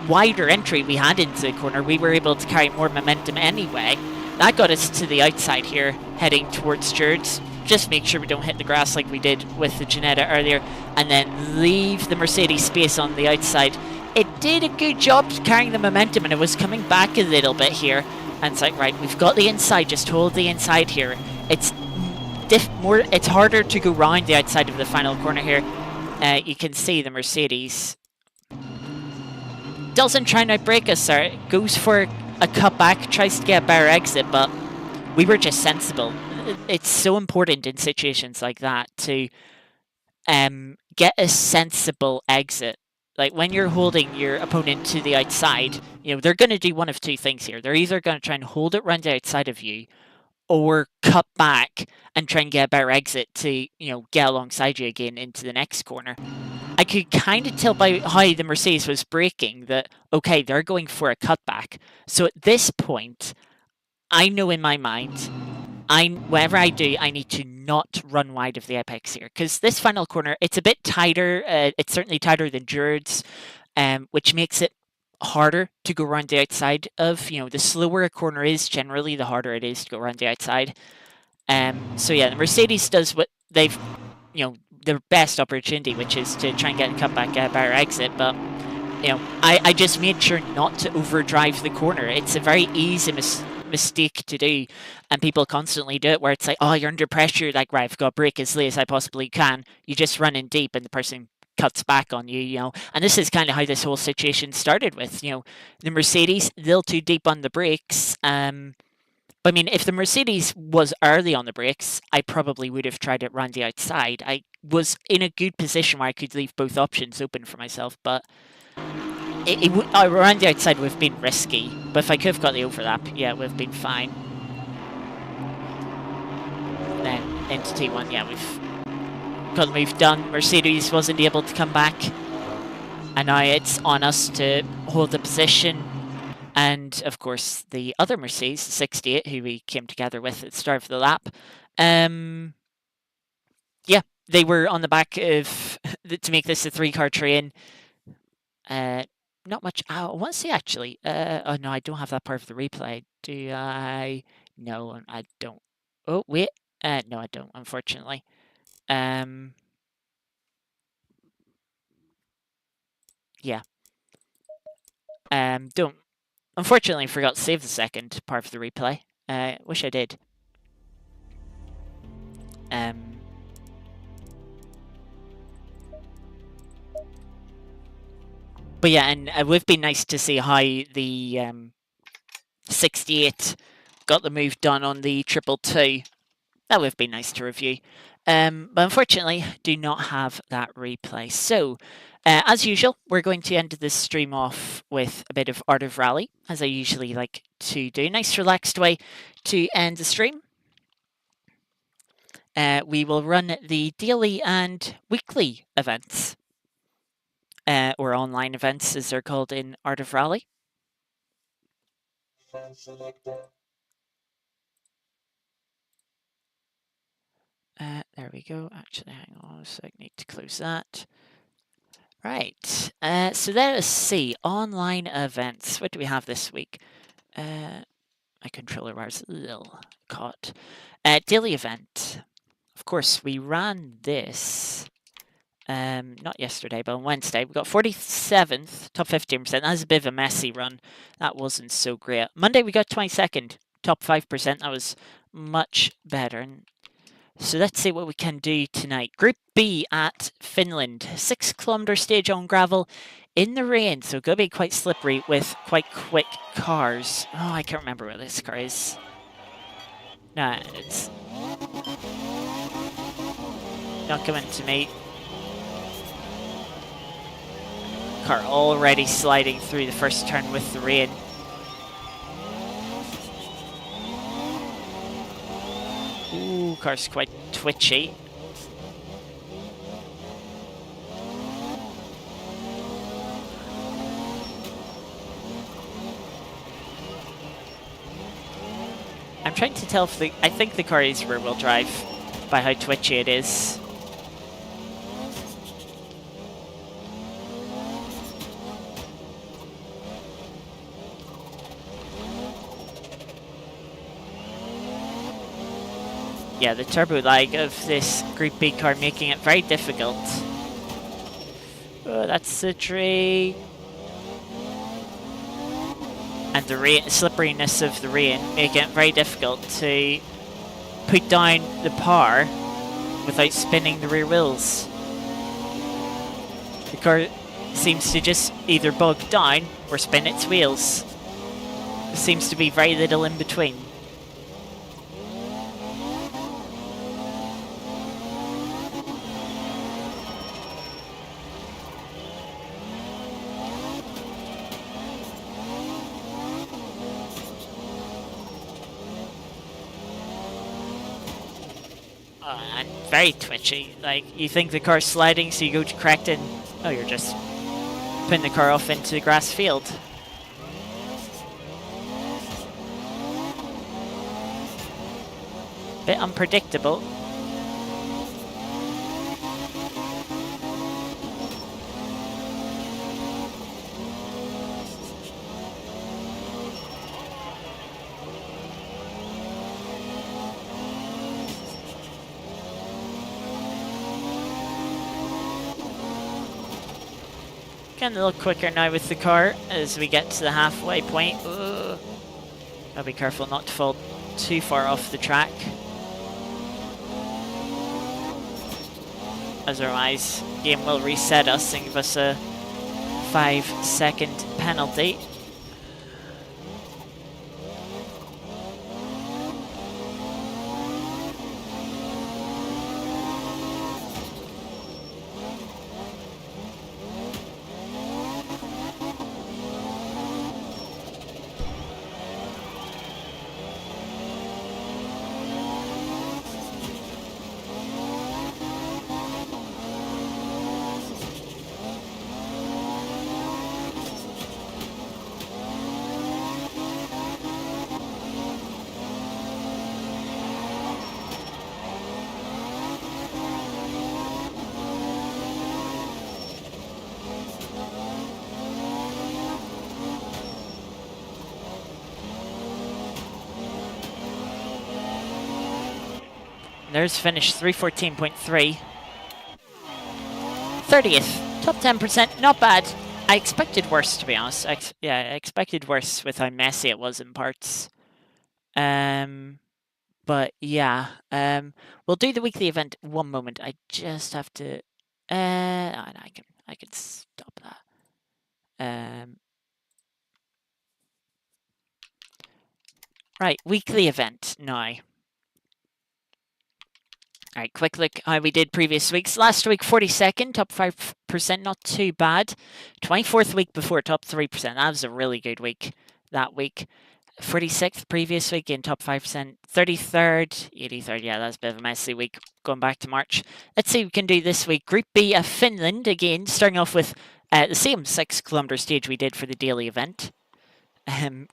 wider entry we had into the corner, we were able to carry more momentum anyway. That got us to the outside here, heading towards Stewards. Just make sure we don't hit the grass like we did with the Ginetta earlier, and then leave the Mercedes space on the outside. It did a good job carrying the momentum, and it was coming back a little bit here. And it's like, right, we've got the inside, just hold the inside here. It's harder to go round the outside of the final corner here. You can see the Mercedes doesn't try and outbrake us, sir. It goes for a cutback, tries to get a better exit, but we were just sensible. It's so important in situations like that to get a sensible exit. Like, when you're holding your opponent to the outside, you know, they're going to do one of two things here. They're either going to try and hold it round the outside of you, or cut back and try and get a better exit to, you know, get alongside you again into the next corner. I could kind of tell by how the Mercedes was braking that, okay, they're going for a cutback. So at this point, I know in my mind, whatever I do, I need to not run wide of the apex here. Because this final corner, it's a bit tighter. It's certainly tighter than Stewards, which makes it harder to go around the outside of. You know, the slower a corner is, generally, the harder it is to go around the outside. So yeah, the Mercedes does what they've, you know, their best opportunity, which is to try and get a cutback, get a better exit. But, you know, I just made sure not to overdrive the corner. It's a very easy mistake to do, and people constantly do it, where it's like, oh, you're under pressure, like, right, I've got to brake as late as I possibly can. You just run in deep and the person cuts back on you, you know. And this is kind of how this whole situation started with, you know, the Mercedes, a little too deep on the brakes. I mean, if the Mercedes was early on the brakes, I probably would have tried it round the outside. I was in a good position where I could leave both options open for myself, but around the outside would have been risky. But if I could have got the overlap, yeah, it would have been fine. Then into T1, yeah, we've got the move done. Mercedes wasn't able to come back, and now it's on us to hold the position. And, of course, the other Mercedes, 68, who we came together with at the start of the lap, yeah, they were on the back of, to make this a 3-car train. Not much, I want to say, actually, oh, no, I don't have that part of the replay. Do I? No, I don't. Oh, wait. No, I don't, unfortunately. Yeah. Don't. Unfortunately, I forgot to save the second part of the replay. Wish I did. But yeah, and it would be nice to see how the 68 got the move done on the 222. That would be nice to review. But unfortunately, do not have that replay. So, as usual, we're going to end this stream off with a bit of Art of Rally, as I usually like to do. Nice relaxed way to end the stream. we will run the daily and weekly events, or online events as they're called in Art of Rally. There we go. Actually, hang on, so I need to close that. Right. So let us see. Online events. What do we have this week? My controller bars a little caught. Daily event. Of course, we ran this. Not yesterday, but on Wednesday. We got 47th, top 15%. That was a bit of a messy run. That wasn't so great. Monday, we got 22nd, top 5%. That was much better. So let's see what we can do tonight. Group B at Finland. 6 kilometre stage on gravel in the rain. So going to be quite slippery with quite quick cars. Oh, I can't remember what this car is. No, it's not coming to me. Car already sliding through the first turn with the rain. Ooh, car's quite twitchy. I'm trying to tell if I think the car is rear-wheel drive by how twitchy it is. Yeah, the turbo lag of this Group B car making it very difficult. Oh, that's the tree. And the slipperiness of the rain making it very difficult to put down the power without spinning the rear wheels. The car seems to just either bog down or spin its wheels. There seems to be very little in between. And very twitchy. Like, you think the car's sliding, so you go to correct it, and oh, you're just putting the car off into the grass field. Bit unpredictable. Getting a little quicker now with the car as we get to the halfway point. Ugh. Gotta be careful not to fall too far off the track. Otherwise, game will reset us and give us a 5-second penalty. There's finish 314.3. 30th, top 10%, not bad. I expected worse, to be honest. I expected worse with how messy it was in parts. But yeah, we'll do the weekly event. One moment, I just have to. I can stop that. Right, weekly event now. All right, quick look how we did previous weeks. Last week, 42nd, top 5%, not too bad. 24th week before, top 3%. That was a really good week that week. 46th previous week in top 5%, 33rd, 83rd. Yeah, that's a bit of a messy week going back to March. Let's see what we can do this week. Group B of Finland, again, starting off with the same 6 kilometer stage we did for the daily event.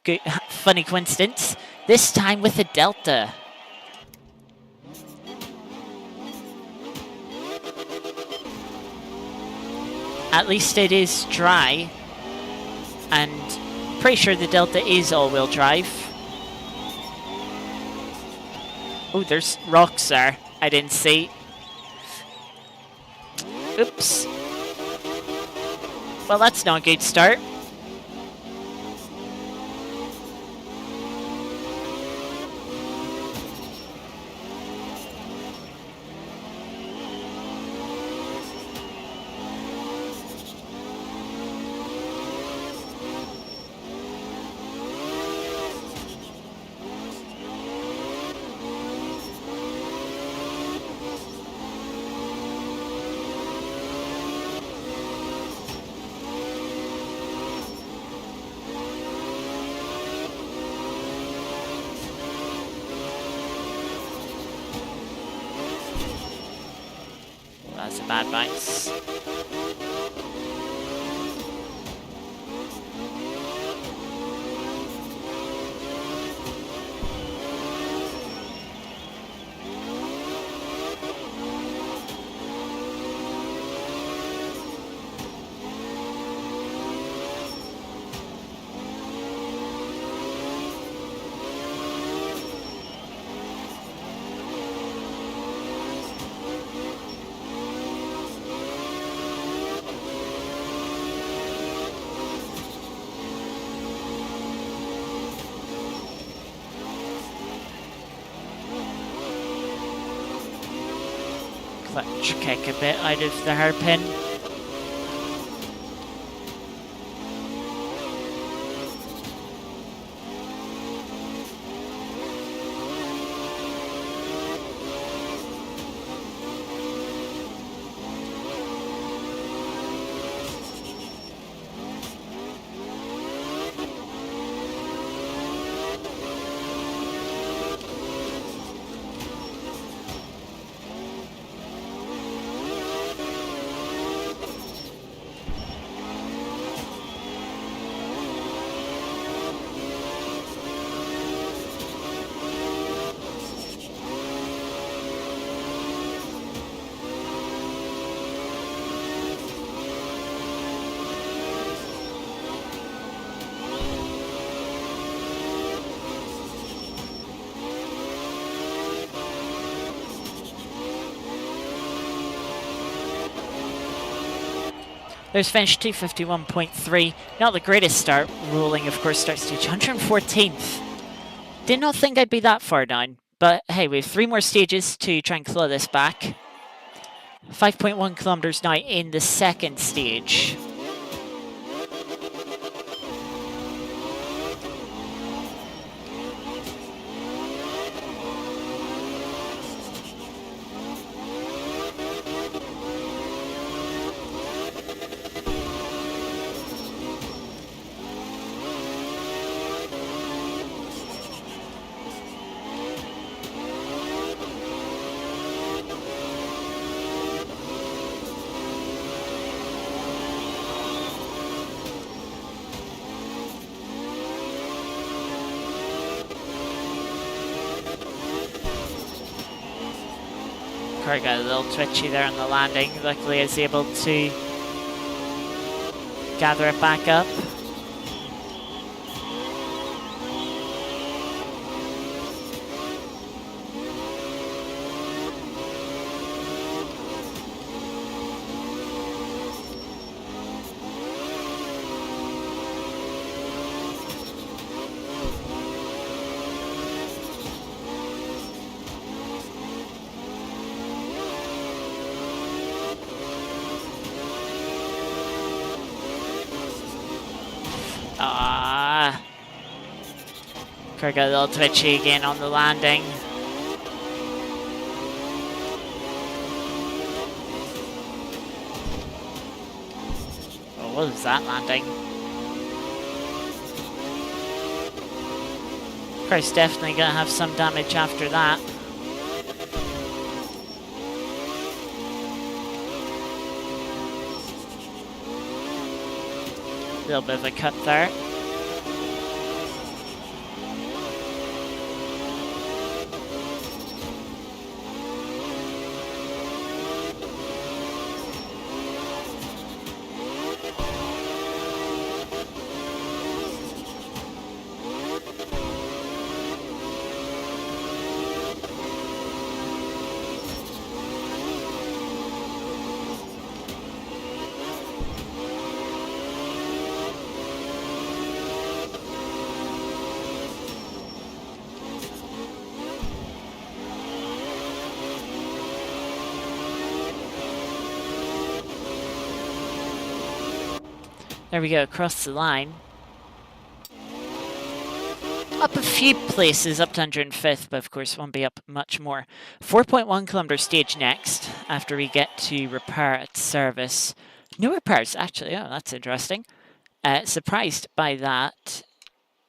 Good, funny coincidence. This time with a Delta. At least it is dry, and pretty sure the Delta is all-wheel drive. Oh, there's rocks there. I didn't see. Oops. Well, that's not a good start. That's a bad bounce. Clutch kick a bit out of the hairpin. There's finish 251.3. Not the greatest start. Rolling, of course, starts stage 114th. Did not think I'd be that far down. But hey, we have 3 more stages to try and claw this back. 5.1 kilometers now in the second stage. Car got a little twitchy there on the landing. Luckily I was able to gather it back up. Car got a little twitchy again on the landing. Oh, what was that landing? Car's definitely gonna have some damage after that. A little bit of a cut there. There we go, across the line. Up a few places, up to 105th, but of course won't be up much more. 4.1 kilometer stage next, after we get to repair at service. No repairs, actually. Oh, that's interesting. Surprised by that.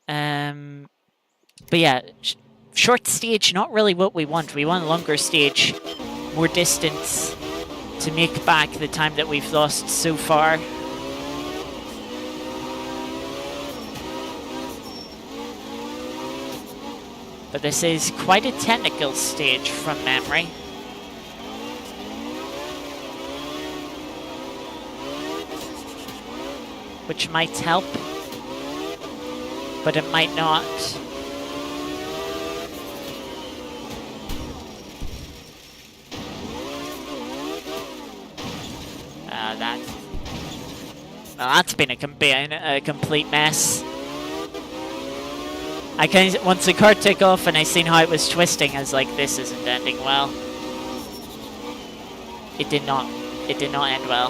But yeah, short stage, not really what we want. We want a longer stage, more distance to make back the time that we've lost so far. But this is quite a technical stage from memory. Which might help, but it might not. That's been a complete mess. Once the car took off and I seen how it was twisting, I was like, this isn't ending well. It did not end well.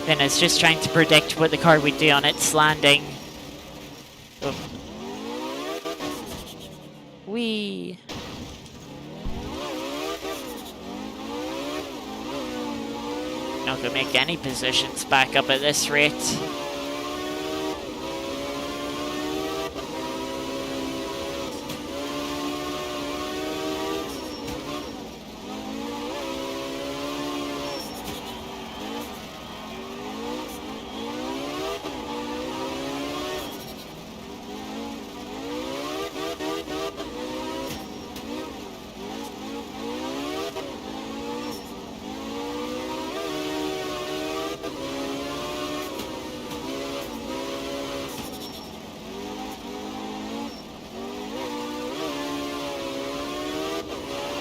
Then I was just trying to predict what the car would do on its landing. Oh. Whee! Not gonna make any positions back up at this rate.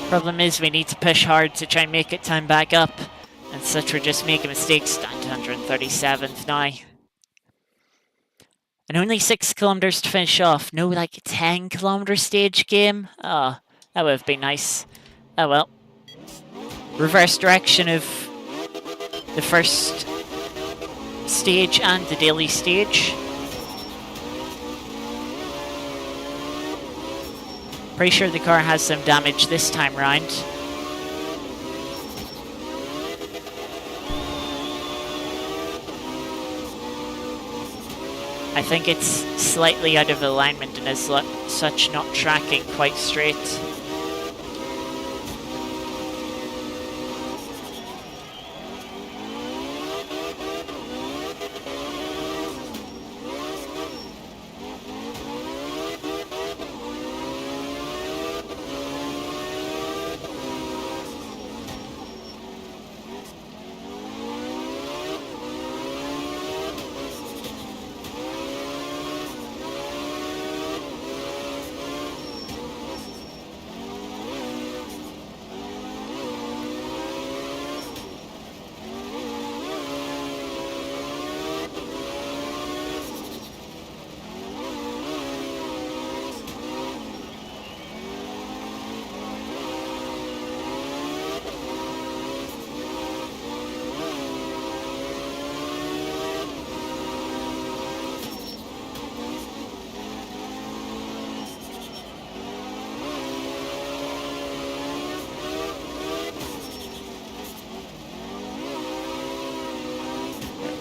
Problem is we need to push hard to try and make it time back up. And such we're just making mistakes. Down to 137th now. And only 6 kilometers to finish off. No, like, 10 kilometer stage game. Oh, that would have been nice. Oh well. Reverse direction of the first stage and the daily stage. Pretty sure the car has some damage this time round. I think it's slightly out of alignment and is such not tracking quite straight.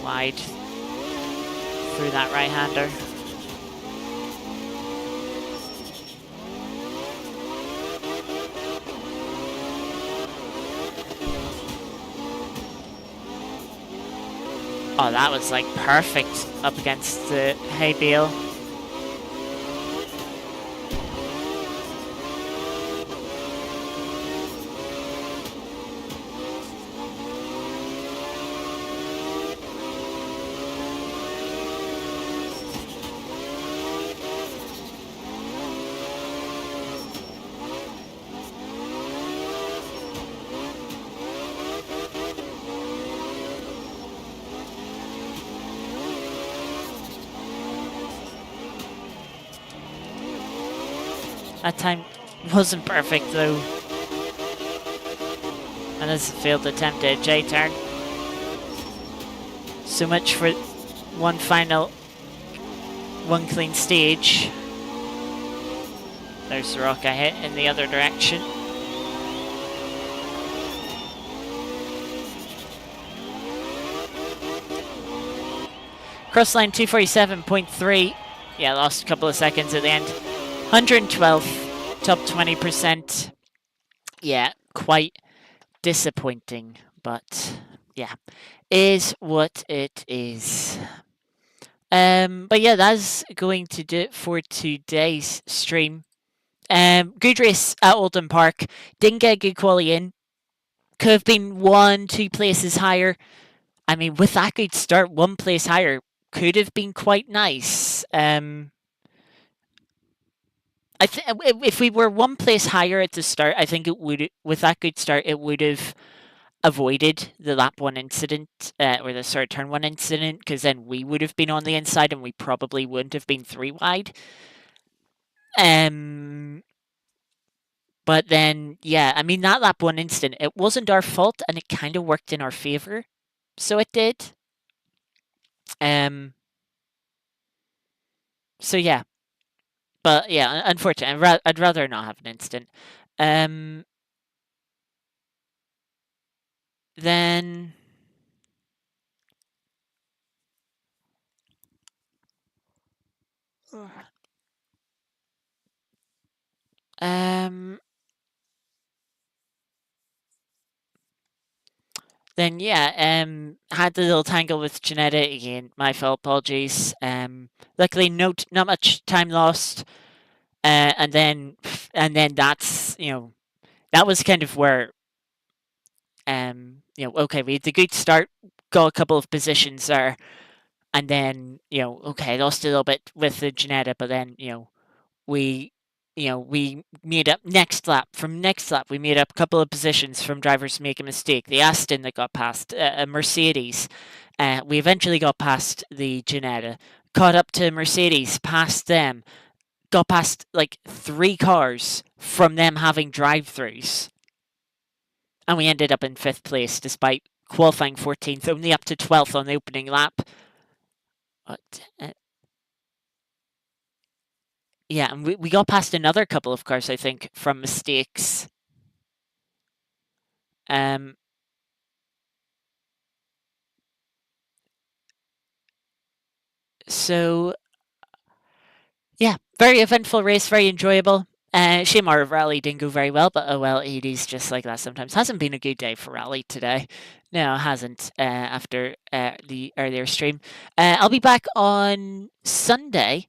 wide through that right-hander. Oh, that was like perfect up against the hay bale. That time wasn't perfect though. And this failed attempt at J-turn. So much for one clean stage. There's the rock I hit in the other direction. Crossline 247.3. Yeah, lost a couple of seconds at the end. 112th, top 20%. Yeah, quite disappointing, but yeah, is what it is. But yeah, that's going to do it for today's stream. Good race at Oulton Park. Didn't get a good quali in. Could have been 1-2 places higher. I mean, with that good start, 1 place higher could have been quite nice. If we were 1 place higher at the start, I think it would, with that good start, it would have avoided the lap 1 incident, or the turn 1 incident, because then we would have been on the inside and we probably wouldn't have been 3 wide. But then, yeah, I mean, that lap 1 incident, it wasn't our fault and it kind of worked in our favor. So it did. So yeah. But yeah, unfortunately, I'd rather not have an incident. Then then yeah, had the little tangle with Janetta again. My fault, apologies. Luckily, not much time lost. And then that's, you know, that was kind of where, you know, okay, we had the good start, got a couple of positions there, and then, you know, okay, lost a little bit with the Janetta, but then, you know, we made up next lap. From next lap, we made up a couple of positions from drivers to make a mistake. The Aston that got past a Mercedes. We eventually got past the Janetta, caught up to Mercedes, past them, got past like 3 cars from them having drive-throughs. And we ended up in 5th place despite qualifying 14th, only up to 12th on the opening lap. But, yeah, and we got past another couple of cars, I think, from mistakes. So, yeah, very eventful race, very enjoyable. Shame our rally didn't go very well, but oh well, it is just like that sometimes. Hasn't been a good day for rally today. No, it hasn't, after the earlier stream. I'll be back on Sunday.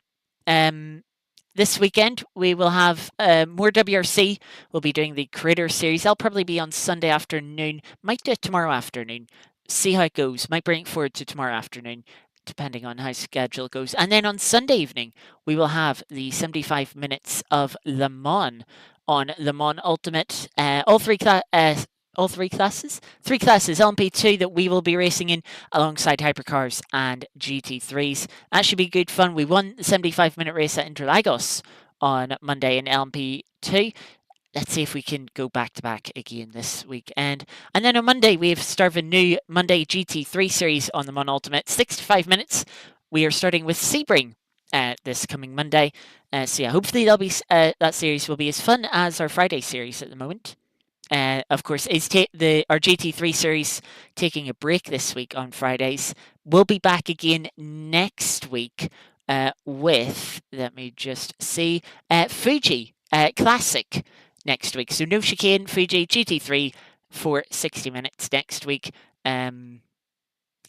This weekend, we will have more WRC. We'll be doing the Creator Series. I'll probably be on Sunday afternoon. Might do it tomorrow afternoon. See how it goes. Might bring it forward to tomorrow afternoon, depending on how schedule goes. And then on Sunday evening, we will have the 75 minutes of Le Mans on Le Mans Ultimate. All three classes, LMP2 that we will be racing in alongside hypercars and GT3s. That should be good fun. We won the 75-minute race at Interlagos on Monday in LMP2. Let's see if we can go back-to-back again this weekend. And then on Monday, we have started a new Monday GT3 series on the Mon Ultimate. 65 minutes. We are starting with Sebring this coming Monday. So yeah, hopefully that series will be as fun as our Friday series at the moment. of course, is our GT3 series taking a break this week on Fridays. We'll be back again next week with, let me just see, Fuji Classic next week. So no chicane, Fuji GT3 for 60 minutes next week.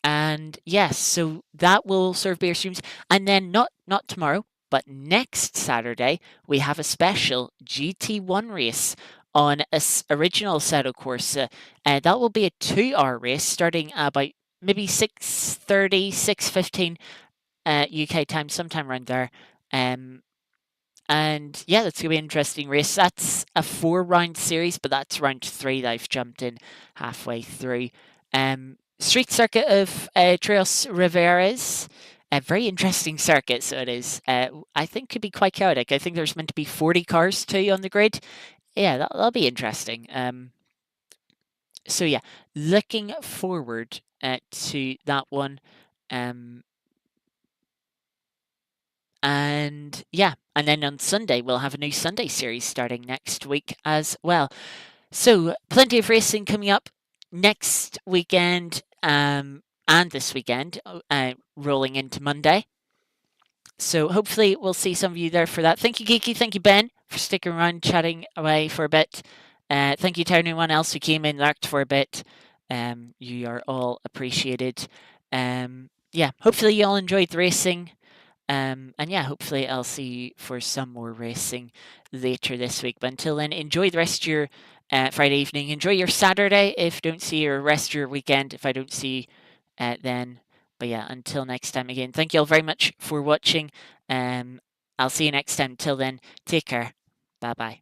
And yes, so that will serve beer streams. And then not tomorrow, but next Saturday, we have a special GT1 race on a original Assetto Corsa. That will be a 2-hour race starting about maybe 6:30, 6:15 UK time, sometime around there. And yeah, that's going to be an interesting race. That's a 4-round series, but that's round 3 that I've jumped in halfway through. Street circuit of Trios Riveras. A very interesting circuit, so it is. I think could be quite chaotic. I think there's meant to be 40 cars too on the grid. Yeah, that'll be interesting. So yeah, looking forward to that one. And yeah, and then on Sunday, we'll have a new Sunday series starting next week as well. So, plenty of racing coming up next weekend and this weekend, rolling into Monday. So, hopefully, we'll see some of you there for that. Thank you, Geeky. Thank you, Ben, for sticking around chatting away for a bit. Thank you to anyone else who came in, lurked for a bit. You are all appreciated. Yeah, hopefully, you all enjoyed the racing. And yeah, hopefully I'll see you for some more racing later this week. But until then, enjoy the rest of your Friday evening. Enjoy your Saturday if don't see you, or rest of your weekend if I don't see you then. But yeah, until next time again, thank you all very much for watching. I'll see you next time. Till then, take care. Bye bye.